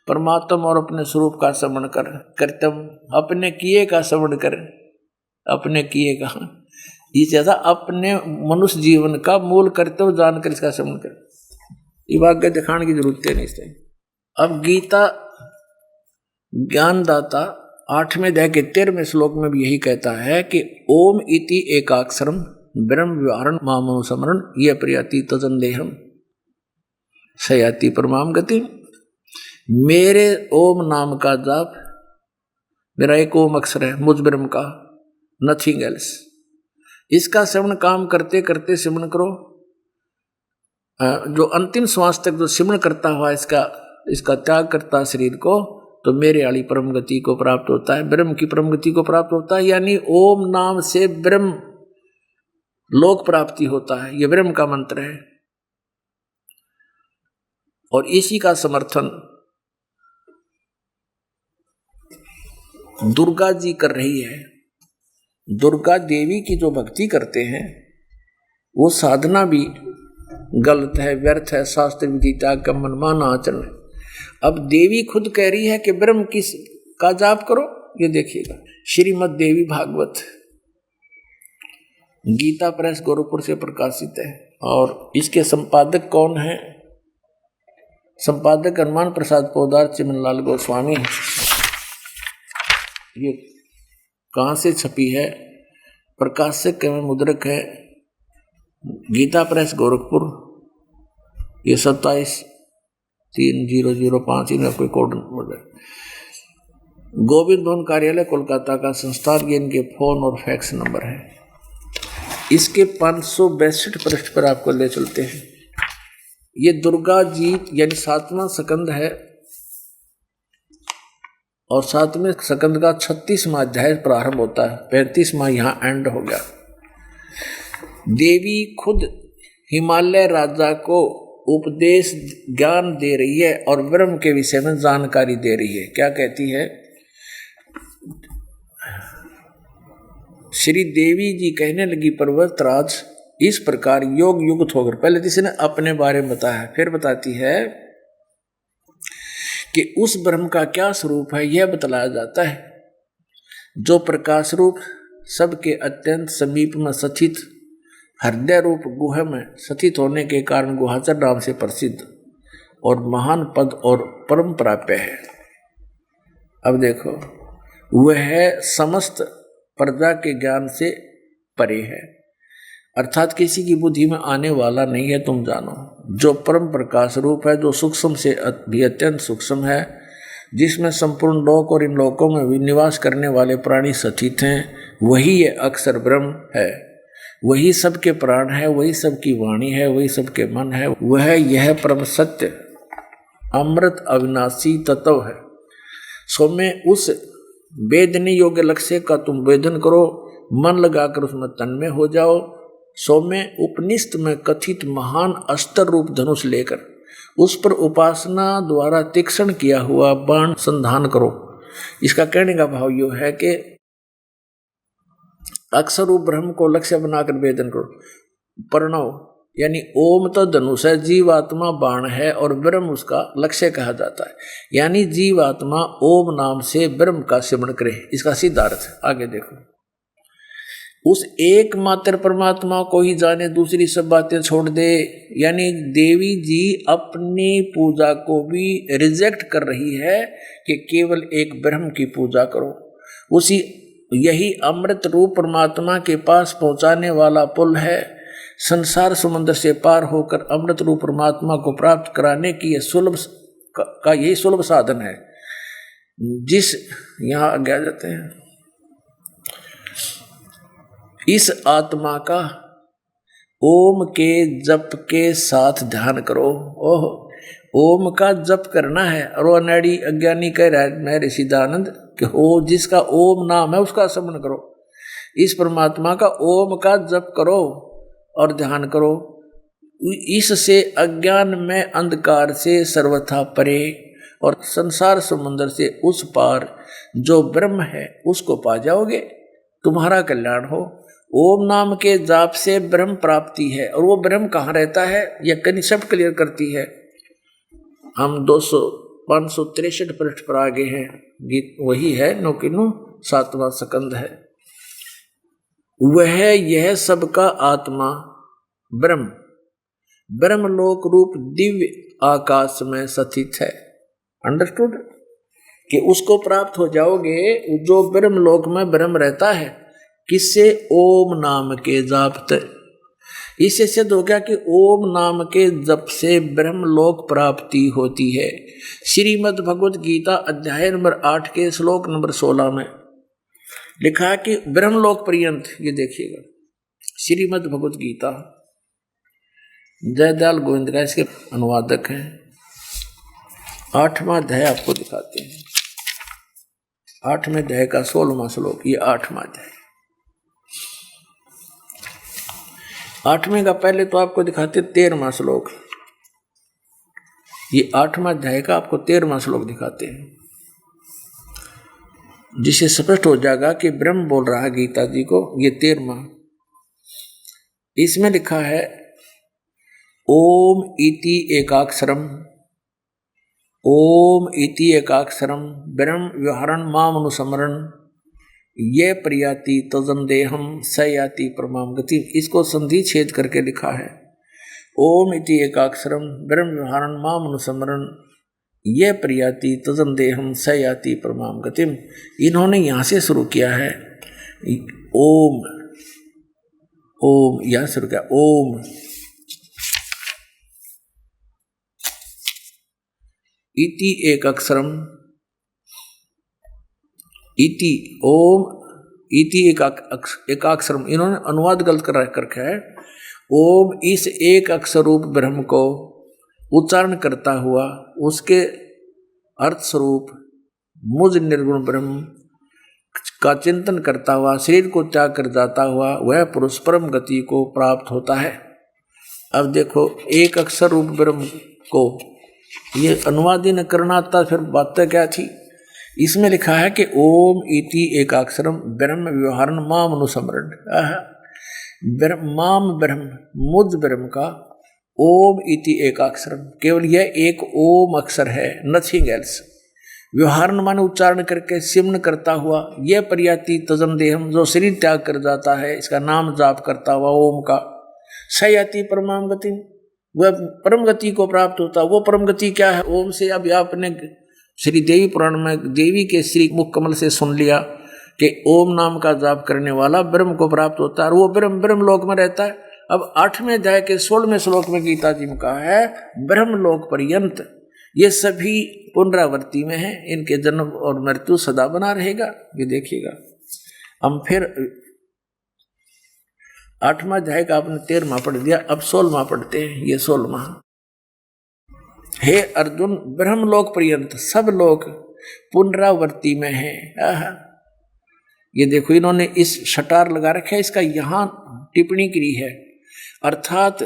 Speaker 2: परमात्मा और अपने स्वरूप का स्मरण कर, कर्तव्य अपने किए का स्मरण कर, अपने किए का, इसे अपने मनुष्य जीवन का मूल कर्तव्य जानकर इसका स्मरण कर। ये वाक्य दिखाने की जरूरत है नहीं इससे। अब गीता ज्ञानदाता 8वें अध्याय के 13वें श्लोक में भी यही कहता है कि ओम इति एकाक्षरम ब्रह्म व्यवहारण मामो स्मरण ये प्रियति तजंदेहम सयाति परमाम गति। मेरे ओम नाम का जाप, मेरा एक ओम अक्षर है मुझ ब्रह्म का, नथिंग एल्स, इसका श्रवण काम करते करते श्रवण करो, जो अंतिम श्वास तक जो सिमरण करता हुआ इसका त्याग करता शरीर को, तो मेरे वाली परम गति को प्राप्त होता है, ब्रह्म की परम गति को प्राप्त होता है। यानी ओम नाम से ब्रह्म लोक प्राप्ति होता है। ये ब्रह्म का मंत्र है और इसी का समर्थन दुर्गा जी कर रही है। दुर्गा देवी की जो भक्ति करते हैं वो साधना भी गलत है, व्यर्थ है, शास्त्र विधि त्याग का मनमाना आचरण है। अब देवी खुद कह रही है कि ब्रह्म किस का जाप करो। ये देखिएगा श्रीमद् देवी भागवत गीता प्रेस गोरखपुर से प्रकाशित है और इसके संपादक कौन है? संपादक हनुमान प्रसाद पोदार चिमनलाल गोस्वामी। ये कहाँ से छपी है? प्रकाशक एवं मुद्रक है गीता प्रेस गोरखपुर। ये 27/3/005 इनका कोई कोड नंबर है। गोविंद भवन कार्यालय कोलकाता का संस्थान, ये इनके फोन और फैक्स नंबर है। इसके 562 पृष्ठ पर आपको ले चलते हैं। ये दुर्गा जी यानी 7वां स्कंद है और 7वें स्कंद का 36वां अध्याय प्रारंभ होता है। 35वां यहाँ एंड हो गया। देवी खुद हिमालय राजा को उपदेश ज्ञान दे रही है और ब्रह्म के विषय में जानकारी दे रही है। क्या कहती है? श्री देवी जी कहने लगी, पर्वतराज इस प्रकार योग युक्त होकर, पहले जिसने अपने बारे में बताया, फिर बताती है कि उस ब्रह्म का क्या स्वरूप है यह बतलाया जाता है, जो प्रकाश रूप सबके अत्यंत समीप में स्थित हृदय रूप गुहा में स्थित होने के कारण गुहाचर नाम से प्रसिद्ध और महान पद और परम प्राप्य है। अब देखो, वह समस्त प्रजा के ज्ञान से परे है, अर्थात किसी की बुद्धि में आने वाला नहीं है। तुम जानो, जो परम प्रकाश रूप है, जो सूक्ष्म से भी अत्यंत सूक्ष्म है, जिसमें संपूर्ण लोक और इन लोकों में भी निवास करने वाले प्राणी स्थित हैं, वही ये अक्षर ब्रह्म है। वही सबके प्राण है, वही सबकी वाणी है, वही सबके मन है। वह यह परम सत्य अमृत अविनाशी तत्व है। सो में उस वेदने योग्य लक्ष्य का तुम वेदन करो, मन लगाकर उसमें तन्मय हो जाओ। सो में उपनिषद में कथित महान अस्त्र रूप धनुष लेकर उस पर उपासना द्वारा तीक्ष्ण किया हुआ बाण संधान करो। इसका कहने का भाव यह है कि अक्षर रूप ब्रह्म को लक्ष्य बनाकर वेदन करो। प्रणव यानी ओम तो धनुष है, जीवात्मा बाण है और ब्रह्म उसका लक्ष्य कहा जाता है। यानी जीवात्मा ओम नाम से ब्रह्म का सिमरण करे। इसका सीधा अर्थ है। आगे देखो, उस एकमात्र परमात्मा को ही जाने, दूसरी सब बातें छोड़ दे। यानी देवी जी अपनी पूजा को भी रिजेक्ट कर रही है कि केवल एक ब्रह्म की पूजा करो। उसी यही अमृत रूप परमात्मा के पास पहुंचाने वाला पुल है। संसार समुद्र से पार होकर अमृत रूप परमात्मा को प्राप्त कराने की यही सुलभ साधन है। जिस यहाँ आगे आ जाते हैं, इस आत्मा का ओम के जप के साथ ध्यान करो। ओह, ओम का जप करना है। और वो अनाड़ी अज्ञानी कह रहा है मैं ऋषिदानंद कि हो जिसका ओम नाम है उसका स्मरण करो। इस परमात्मा का ओम का जप करो और ध्यान करो। इससे अज्ञान में अंधकार से सर्वथा परे और संसार समुद्र से उस पार जो ब्रह्म है उसको पा जाओगे। तुम्हारा कल्याण हो। ओम नाम के जाप से ब्रह्म प्राप्ति है। और वो ब्रह्म कहाँ रहता है यह कहीं सब क्लियर करती है। हम 563 पृष्ठ पर आगे हैं। गीत वही है, नो कि नो 7वां स्कंद है। वह यह सबका आत्मा ब्रह्म ब्रह्मलोक रूप दिव्य आकाश में स्थित है। अंडरस्टूड? कि उसको प्राप्त हो जाओगे जो ब्रह्मलोक में ब्रह्म रहता है। किससे? ओम नाम के जाप से। इससे सिद्ध हो गया कि ओम नाम के जप से ब्रह्मलोक प्राप्ति होती है। श्रीमद् भगवद गीता अध्याय नंबर 8 के श्लोक नंबर 16 में लिखा है कि ब्रह्मलोक पर्यंत, ये देखिएगा श्रीमद् भगवद गीता, जयदयाल गोविंद का इसके अनुवादक हैं। 8वां अध्याय आपको दिखाते हैं। 8वें अध्याय का 16वां श्लोक, ये 8वां अध्याय। 8वें का पहले तो आपको दिखाते 13वां श्लोक, ये 8वां अध्याय का आपको 13वां श्लोक दिखाते हैं, जिससे स्पष्ट हो जाएगा कि ब्रह्म बोल रहा है गीता जी को। ये 13वां, इसमें लिखा है ओम इति एकाक्षरम, ओम इति एकाक्षरम ब्रह्म व्यवहारण माम अनुस्मरण ये प्रयाति तजम देहम स याति परमाम गति। इसको संधि छेद करके लिखा है ओम इति एकाक्षरम ब्रह्म व्यवहारण माम अनुस्मरण ये प्रयाति तजम देहम स याति परमाम गतिम। इन्होंने यहाँ से शुरू किया है ओम, ओम यहाँ शुरू किया ओम इति एक अक्षरम, इति ओम इति एकाक्षरम, इन्होंने अनुवाद गलत कर रखा है। ओम इस एक अक्षर रूप ब्रह्म को उच्चारण करता हुआ उसके अर्थ स्वरूप मुझ निर्गुण ब्रह्म का चिंतन करता हुआ शरीर को त्याग कर जाता हुआ वह पुरुष परम गति को प्राप्त होता है। अब देखो एक अक्षर रूप ब्रह्म को ये अनुवाद ही न करना आता, फिर बात क्या थी। इसमें लिखा है कि ओम इति एकाक्षरम ब्रह्म व्यवहारण माम अनुस्मरण, माम ब्रह्म मुझ ब्रह्म का ओम इति एकाक्षरम, केवल यह एक ओम अक्षर है, नथिंग एल्स। व्यवहारण माने उच्चारण करके सिमन करता हुआ, यह प्रयाति तजम देहम जो शरीर त्याग कर जाता है, इसका नाम जाप करता हुआ ओम का सयाति परमाम गति, वह परम गति को प्राप्त होता। वो परम गति क्या है? ओम से अभी आपने श्री देवी पुराण में देवी के श्री मुख कमल से सुन लिया कि ओम नाम का जाप करने वाला ब्रह्म को प्राप्त होता है और वो ब्रह्म ब्रह्म लोक में रहता है। अब 8वें अध्याय के 16वें श्लोक में गीता जी में कहा है ब्रह्म लोक पर्यंत ये सभी पुनरावृत्ति में है, इनके जन्म और मृत्यु सदा बना रहेगा। ये देखिएगा, हम फिर 8वां अध्याय का आपने 13वां पढ़ दिया, अब 16वां पढ़ते हैं। ये 16वां, हे अर्जुन ब्रह्मलोक पर्यंत सब लोग पुनरावृत्ति में है। ये देखो इन्होंने इस शटार लगा रखा है, इसका यहां टिप्पणी की है। अर्थात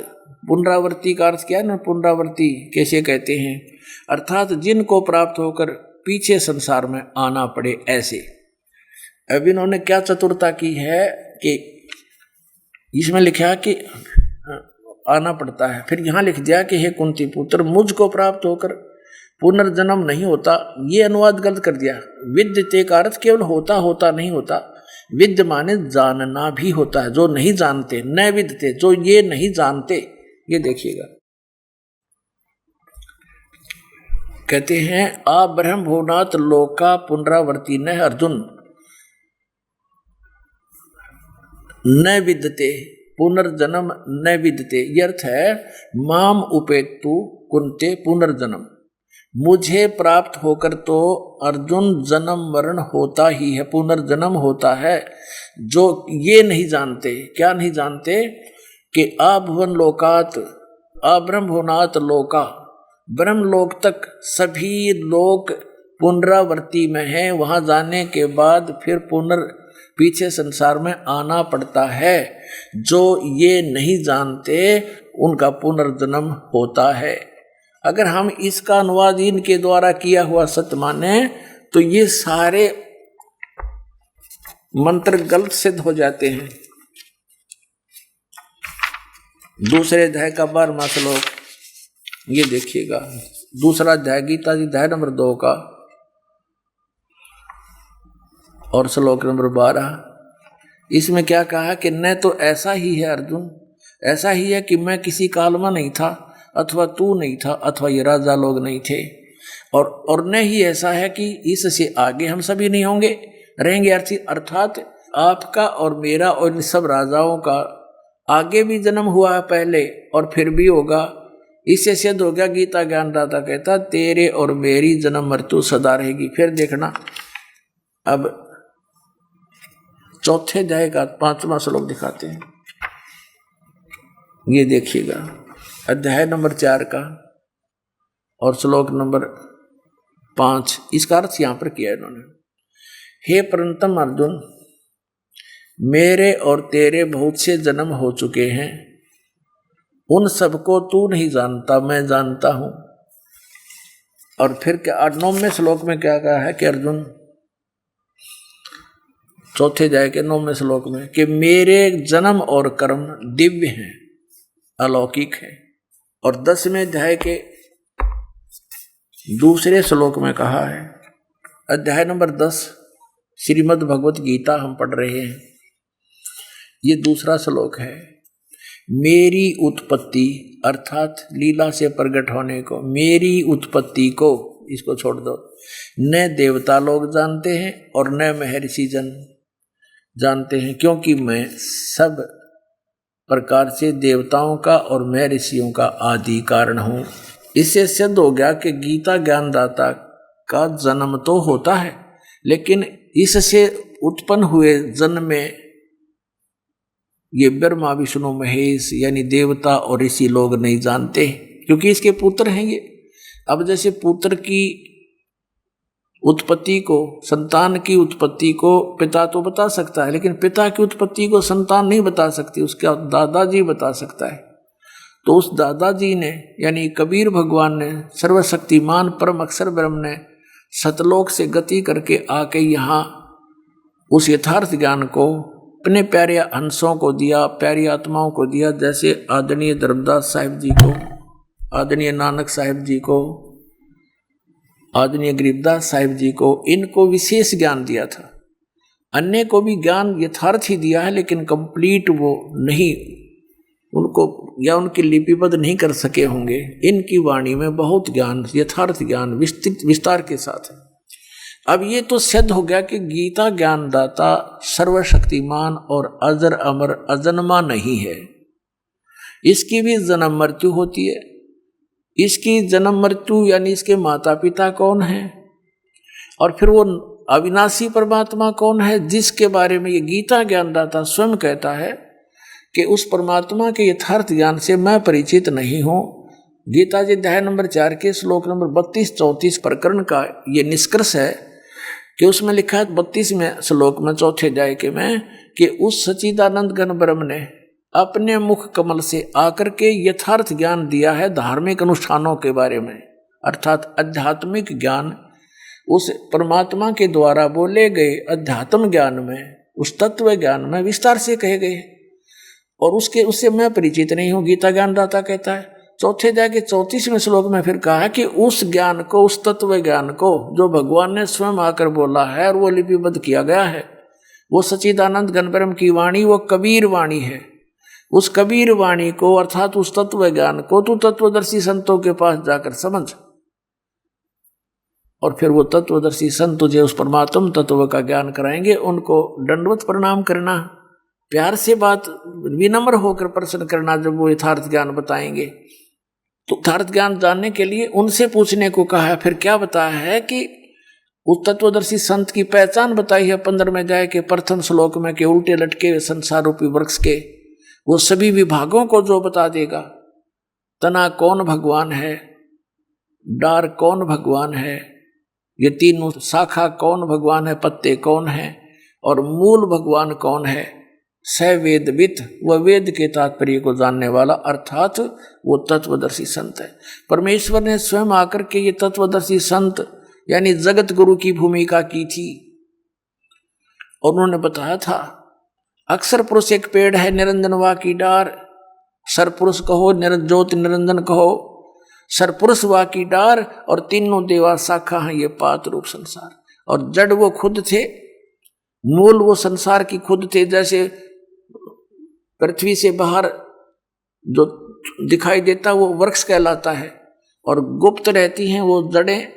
Speaker 2: पुनरावृत्ति का अर्थ क्या है ना, पुनरावृत्ति कैसे कहते हैं, अर्थात जिनको प्राप्त होकर पीछे संसार में आना पड़े ऐसे। अब इन्होंने क्या चतुरता की है कि इसमें लिखा कि आना पड़ता है, फिर यहाँ लिख दिया कि हे कुंती पुत्र मुझको प्राप्त होकर पुनर्जन्म नहीं होता, ये अनुवाद गलत कर दिया। विद्यते का अर्थ केवल होता होता नहीं होता, विद्य माने जानना भी होता है, जो नहीं जानते, न विद्यते जो ये नहीं जानते। ये देखिएगा, कहते हैं आ ब्रह्म भुवनात् लोका पुनरावर्ती न अर्जुन न विद्यते पुनर्जन्म न विद्यते। ये अर्थ है माम उपेतु कुंते पुनर्जन्म, मुझे प्राप्त होकर तो अर्जुन जन्म मरण होता ही है, पुनर्जन्म होता है। जो ये नहीं जानते, क्या नहीं जानते कि अभुवन लोकात अब्रह्म भुवनात् लोका, ब्रह्मलोक तक सभी लोग पुनरावृत्ति में हैं, वहां जाने के बाद फिर पीछे संसार में आना पड़ता है। जो ये नहीं जानते उनका पुनर्जन्म होता है। अगर हम इसका अनुवाद इनके द्वारा किया हुआ सत्य माने तो ये सारे मंत्र गलत सिद्ध हो जाते हैं। दूसरे अध्याय का 12वां श्लोक, ये देखिएगा, दूसरा अध्याय गीता जी अध्याय नंबर 2 का और श्लोक नंबर 12। इसमें क्या कहा कि न तो ऐसा ही है अर्जुन, ऐसा ही है कि मैं किसी काल में नहीं था, अथवा तू नहीं था, अथवा ये राजा लोग नहीं थे, और न ही ऐसा है कि इससे आगे हम सभी नहीं होंगे रहेंगे। अर्थात आपका और मेरा और इन सब राजाओं का आगे भी जन्म हुआ है पहले और फिर भी होगा। इससे सिद्ध हो गया, गीता ज्ञानदाता कहता तेरे और मेरी जन्म मृत्यु सदा रहेगी। फिर देखना, अब चौथे अध्याय का 5वां श्लोक दिखाते हैं। ये देखिएगा, अध्याय नंबर 4 का और श्लोक नंबर 5, इसका अर्थ यहां पर किया इन्होंने। हे परंतम अर्जुन, मेरे और तेरे बहुत से जन्म हो चुके हैं, उन सबको तू नहीं जानता, मैं जानता हूं। और फिर क्या 9वें श्लोक में क्या कहा है कि अर्जुन, चौथे अध्याय के 9वें श्लोक में, कि मेरे जन्म और कर्म दिव्य हैं, अलौकिक है। और 10वें अध्याय के दूसरे श्लोक में कहा है, अध्याय नंबर 10 श्रीमद् भगवत गीता हम पढ़ रहे हैं, ये दूसरा श्लोक है। मेरी उत्पत्ति अर्थात लीला से प्रकट होने को, मेरी उत्पत्ति को, इसको छोड़ दो, न देवता लोग जानते हैं और न महर्षि जन जानते हैं, क्योंकि मैं सब प्रकार से देवताओं का और महर्षियों का आदि कारण हूँ। इससे सिद्ध हो गया कि गीता ज्ञानदाता का जन्म तो होता है, लेकिन इससे उत्पन्न हुए जन्म में ये ब्रह्मा विष्णु महेश यानी देवता और ऋषि लोग नहीं जानते, क्योंकि इसके पुत्र हैं ये। अब जैसे पुत्र की उत्पत्ति को, संतान की उत्पत्ति को पिता तो बता सकता है, लेकिन पिता की उत्पत्ति को संतान नहीं बता सकती, उसका दादाजी बता सकता है। तो उस दादाजी ने यानी कबीर भगवान ने, सर्वशक्तिमान परम अक्षर ब्रह्म ने सतलोक से गति करके आके यहाँ उस यथार्थ ज्ञान को अपने प्यारे हंसों को दिया, प्यारी आत्माओं को दिया। जैसे आदरणीय धर्मदास साहिब जी को, आदरणीय नानक साहिब जी को, आदरणीय गरीबदास साहिब जी को, इनको विशेष ज्ञान दिया था। अन्य को भी ज्ञान यथार्थ ही दिया है, लेकिन कंप्लीट वो नहीं, उनको या उनकी लिपिबद्ध नहीं कर सके होंगे। इनकी वाणी में बहुत ज्ञान, यथार्थ ज्ञान विस्तृत विस्तार के साथ है। अब ये तो सिद्ध हो गया कि गीता ज्ञानदाता सर्वशक्तिमान और अजर अमर अजन्मा नहीं है, इसकी भी जन्म मृत्यु होती है। इसकी जन्म मृत्यु यानी इसके माता पिता कौन है, और फिर वो अविनाशी परमात्मा कौन है, जिसके बारे में ये गीता ज्ञानदाता स्वयं कहता है कि उस परमात्मा के यथार्थ ज्ञान से मैं परिचित नहीं हूँ। गीता जी अध्याय नंबर 4 के श्लोक नंबर 32-34 प्रकरण का ये निष्कर्ष है कि उसमें लिखा है 32वें श्लोक में, चौथे अध्याय के में, कि उस सच्चिदानंद घन ब्रह्म ने अपने मुख कमल से आकर के यथार्थ ज्ञान दिया है धार्मिक अनुष्ठानों के बारे में, अर्थात आध्यात्मिक ज्ञान। उस परमात्मा के द्वारा बोले गए अध्यात्म ज्ञान में, उस तत्व ज्ञान में विस्तार से कहे गए, और उससे मैं परिचित नहीं हूँ, गीता ज्ञानदाता कहता है। चौथे अध्याय के 34वें श्लोक में फिर कहा है कि उस ज्ञान को, उस तत्व ज्ञान को जो भगवान ने स्वयं आकर बोला है और वो लिपिबद्ध किया गया है, वो सच्चिदानंद घन ब्रह्म की वाणी, वो कबीर वाणी है। उस कबीर वाणी को अर्थात उस तत्व ज्ञान को तू तत्वदर्शी संतों के पास जाकर समझ, और फिर वो तत्वदर्शी संत तुझे उस परमात्म तत्व का ज्ञान कराएंगे। उनको दंडवत प्रणाम करना, प्यार से बात विनम्र होकर प्रश्न करना जब वो यथार्थ ज्ञान बताएंगे। तो यथार्थ ज्ञान जानने के लिए उनसे पूछने को कहा है। फिर क्या बताया है कि उस तत्वदर्शी संत की पहचान बताई है 15वें अध्याय के प्रथम श्लोक में, कि उल्टे लटके संसार रूपी वृक्ष के वो सभी विभागों को जो बता देगा, तना कौन भगवान है, डार कौन भगवान है, ये तीनों शाखा कौन भगवान है, पत्ते कौन है, और मूल भगवान कौन है। स वेदवित, वह वेद के तात्पर्य को जानने वाला, अर्थात वो तत्वदर्शी संत है। परमेश्वर ने स्वयं आकर के ये तत्वदर्शी संत यानी जगत गुरु की भूमिका की थी, और उन्होंने बताया था अक्षर पुरुष एक पेड़ है, निरंजनवा की डार, सरपुरुष कहो, ज्योत निरंजन कहो, सरपुरुष वा की डार, और तीनों देवा शाखा हैं ये पात रूप संसार। और जड़ वो खुद थे, मूल वो संसार की खुद थे। जैसे पृथ्वी से बाहर जो दिखाई देता वो वृक्ष कहलाता है, और गुप्त रहती हैं वो जड़ें।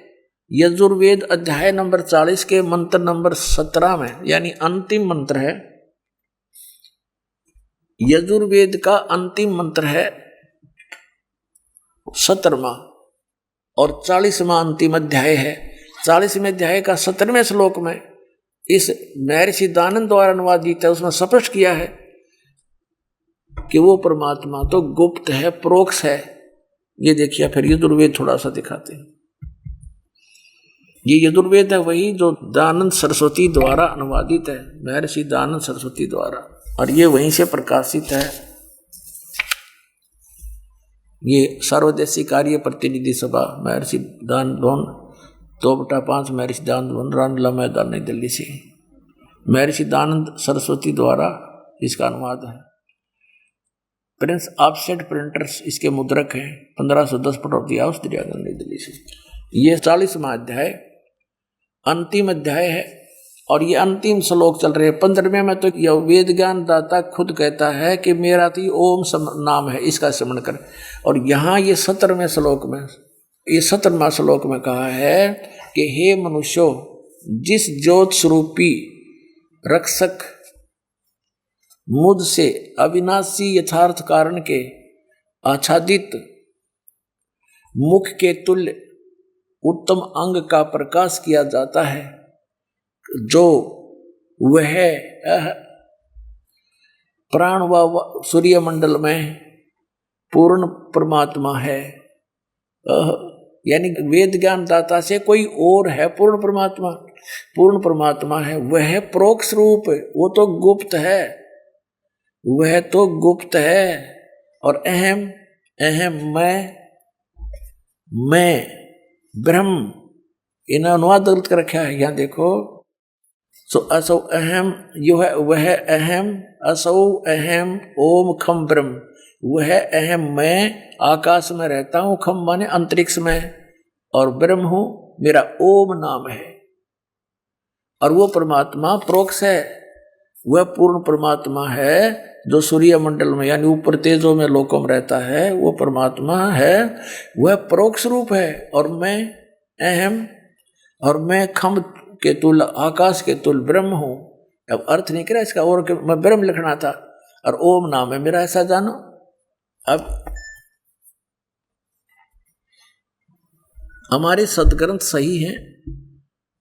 Speaker 2: यजुर्वेद अध्याय नंबर 40 के मंत्र नंबर 17 में, यानी अंतिम मंत्र है, यजुर्वेद का अंतिम मंत्र है 17वां, और 40वां अंतिम अध्याय है। 40वें अध्याय का 17वें श्लोक में इस महर्षि दानंद द्वारा अनुवादित है, उसमें स्पष्ट किया है कि वो परमात्मा तो गुप्त है, प्रोक्ष है। ये देखिए, फिर यजुर्वेद थोड़ा सा दिखाते हैं। ये यजुर्वेद है वही जो दानंद सरस्वती द्वारा अनुवादित है, महर्षि दानंद सरस्वती द्वारा, और ये वहीं से प्रकाशित है। ये सर्वदेशी कार्य प्रतिनिधि सभा महर्षि दान भवन 2/5 महर्षि दानंद भवन रामलीला मैदान नई दिल्ली से महर्षि दानंद सरस्वती द्वारा इसका अनुवाद है। प्रिंस ऑफसेट प्रिंटर्स इसके मुद्रक हैं। 1510 पटौती हाउस दरियागंज नई दिल्ली से। ये 40वां अध्याय अंतिम अध्याय है और ये अंतिम श्लोक चल रहे हैं। 15वें में तो यह वेद ज्ञान दाता खुद कहता है कि मेरा तो ओम नाम है, इसका स्मरण कर। और यहाँ ये 17वें श्लोक में, ये 17वां श्लोक में कहा है कि हे मनुष्यो, जिस ज्योत स्वरूपी रक्षक मुझ से अविनाशी यथार्थ कारण के आच्छादित मुख के तुल्य उत्तम अंग का प्रकाश किया जाता है, जो वह प्राण व सूर्य मंडल में पूर्ण परमात्मा है। यानी वेद ज्ञान दाता से कोई और है पूर्ण परमात्मा है। वह प्रोक्ष रूप, वो तो गुप्त है, वह तो गुप्त है। और अहम मैं ब्रह्म, इन्हें अनुवाद गलत कर रखा है यहाँ देखो। सो असौ अहम यो है, वह अहम, असौ अहम ओम खम ब्रह्म, वह अहम मैं आकाश में रहता हूँ, खम माने अंतरिक्ष में, और ब्रह्म हूँ, मेरा ओम नाम है। और वो परमात्मा प्रोक्ष है, वह पूर्ण परमात्मा है जो सूर्य मंडल में यानी ऊपर तेजों में लोकों में रहता है। वो परमात्मा है, वह परोक्ष रूप है। और मैं अहम और मैं खम के तुल, आकाश के तुल ब्रह्म हूँ। अब अर्थ नहीं करा इसका, और मैं ब्रह्म लिखना था और ओम नाम है मेरा, ऐसा जानो। अब हमारे सदग्रंथ सही हैं।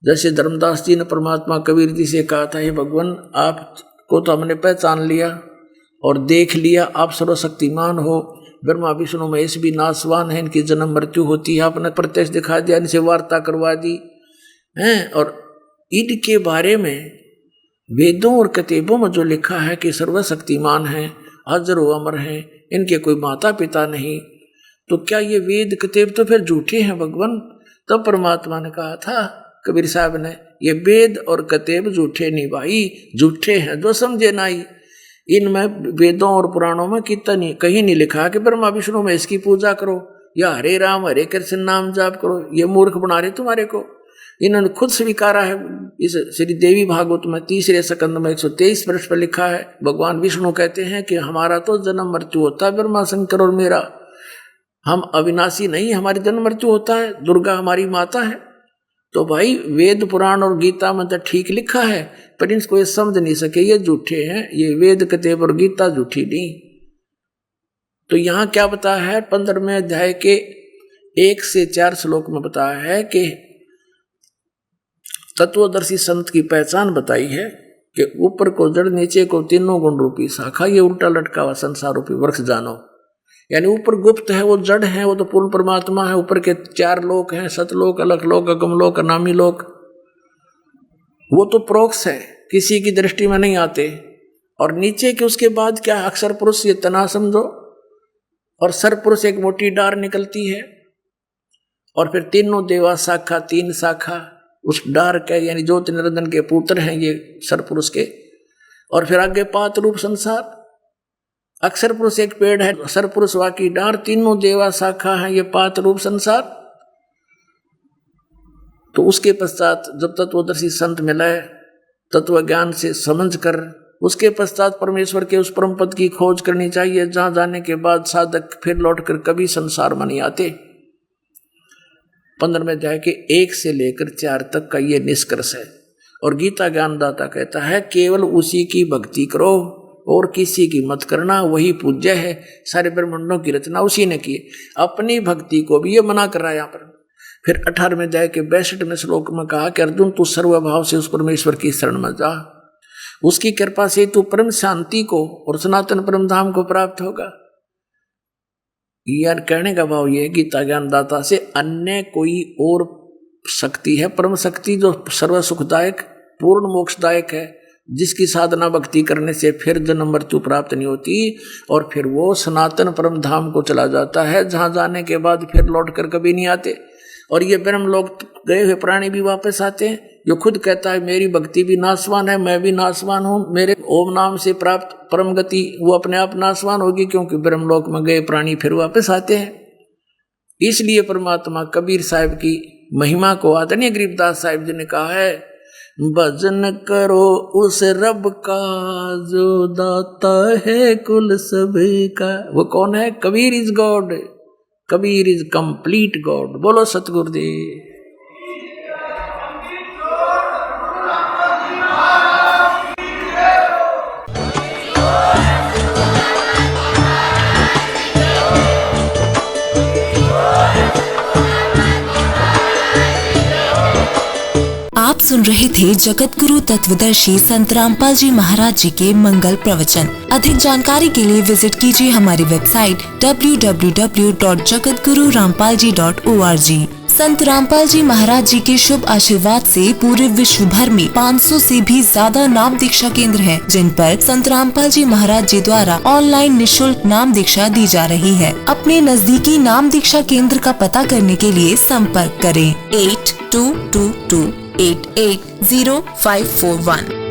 Speaker 2: जैसे धर्मदास जी ने परमात्मा कबीर जी से कहा था, हे भगवान, आपको तो हमने पहचान लिया और देख लिया, आप सर्वशक्तिमान हो, ब्रह्मा विष्णु महेश भी नाशवान है, इनकी जन्म मृत्यु होती है, आपने प्रत्यक्ष दिखा दिया, इनसे वार्ता करवा दी हैं। और इनके बारे में वेदों और किताबों में जो लिखा है कि सर्वशक्तिमान हैं, अजर व अमर हैं, इनके कोई माता पिता नहीं, तो क्या ये वेद किताब तो फिर झूठे हैं भगवान? तब परमात्मा ने कहा था कबीर साहब ने, ये वेद और किताब झूठे नहीं भाई, झूठे हैं जो समझे नहीं। इनमें वेदों और पुराणों में कितना कहीं नहीं लिखा कि ब्रह्मा विष्णु में इसकी पूजा करो या हरे राम हरे कृष्ण नाम जाप करो। ये मूर्ख बना रहे तुम्हारे को। इन्होंने खुद स्वीकारा है। इस श्री देवी भागवत में 3रे स्कंद में 123 पृष्ठ पर लिखा है, भगवान विष्णु कहते हैं कि हमारा तो जन्म मृत्यु होता है ब्रह्मा शंकर और मेरा, हम अविनाशी नहीं, हमारी जन्म मृत्यु होता है, दुर्गा हमारी माता है। तो भाई वेद पुराण और गीता में तो ठीक लिखा है, पर इनको ये समझ नहीं सके, ये झूठे हैं। ये वेद किताब और गीता झूठी नहीं। तो यहाँ क्या बताया है? 15वें अध्याय के 1 से 4 श्लोक में बताया है कि तत्वदर्शी संत की पहचान बताई है कि ऊपर को जड़, नीचे को तीनों गुण रूपी शाखा, ये उल्टा लटका हुआ संसार रूपी वृक्ष जानो। यानी ऊपर गुप्त है, वो जड़ है, वो तो पूर्ण परमात्मा है। ऊपर के 4 लोक हैं, सतलोक, अलख लोक, अगम लोक, अनामी लोक, वो तो प्रोक्ष है, किसी की दृष्टि में नहीं आते। और नीचे के उसके बाद क्या, अक्षर पुरुष, ये तना समझो, और सर पुरुष एक मोटी डार निकलती है, और फिर तीनों देवा शाखा, 3 शाखा उस डार के, यानी ज्योति निरंजन के पुत्र हैं ये सर पुरुष के। और फिर आगे पात रूप संसार, अक्षर पुरुष एक पेड़ है, सर पुरुष वाकी डार, तीनों देवा शाखा है ये पात रूप संसार। तो उसके पश्चात जब तत्वदर्शी संत मिले, तत्व ज्ञान से समझ कर, उसके पश्चात परमेश्वर के उस परम पद की खोज करनी चाहिए, जहां जाने के बाद साधक फिर लौटकर कभी संसार में नहीं आते। 15वें अध्याय के 1 से लेकर 4 तक का ये निष्कर्ष है। और गीता ज्ञानदाता कहता है केवल उसी की भक्ति करो और किसी की मत करना, वही पूज्य है। सारे ब्रह्मांडों की रचना उसी ने की। अपनी भक्ति को भी ये मना कर रहा है यहाँ पर। फिर 18वें अध्याय के 62वें श्लोक में कहा कि अर्जुन तू सर्वभाव से उस परमेश्वर की शरण में जा, उसकी कृपा से तू परम शांति को और सनातन परम धाम को प्राप्त होगा। यार कहने का भाव ये है, गीता ज्ञानदाता से अन्य कोई और शक्ति है, परम शक्ति जो सर्व सुखदायक पूर्ण मोक्षदायक है, जिसकी साधना भक्ति करने से फिर जन्म मृत्यु प्राप्त नहीं होती, और फिर वो सनातन परम धाम को चला जाता है, जहाँ जाने के बाद फिर लौट कर कभी नहीं आते। और ये ब्रह्म लोक गए हुए प्राणी भी वापस आते हैं, जो खुद कहता है मेरी भक्ति भी नाशवान है, मैं भी नाशवान हूँ, मेरे ओम नाम से प्राप्त परम गति वो अपने आप नाशवान होगी, क्योंकि ब्रह्म लोक में गए प्राणी फिर वापस आते हैं। इसलिए परमात्मा कबीर साहब की महिमा को आदरणीय गरीबदास साहिब जी ने कहा है, भजन करो उस रब का जो दाता है कुल सभी का। वो कौन है? Kabir is God, Kabir is complete God. बोलो सतगुरुदेव।
Speaker 3: आप सुन रहे थे जगत गुरु तत्वदर्शी संत रामपाल जी महाराज जी के मंगल प्रवचन। अधिक जानकारी के लिए विजिट कीजिए हमारी वेबसाइट www.jagatgururampalji.org। संत रामपाल जी महाराज जी के शुभ आशीर्वाद से पूरे विश्व भर में 500 से भी ज्यादा नाम दीक्षा केंद्र हैं, जिन पर संत रामपाल जी महाराज जी द्वारा ऑनलाइन निशुल्क नाम दीक्षा दी जा रही है। अपने नजदीकी नाम दीक्षा केंद्र का पता करने के लिए संपर्क करें 8222880541।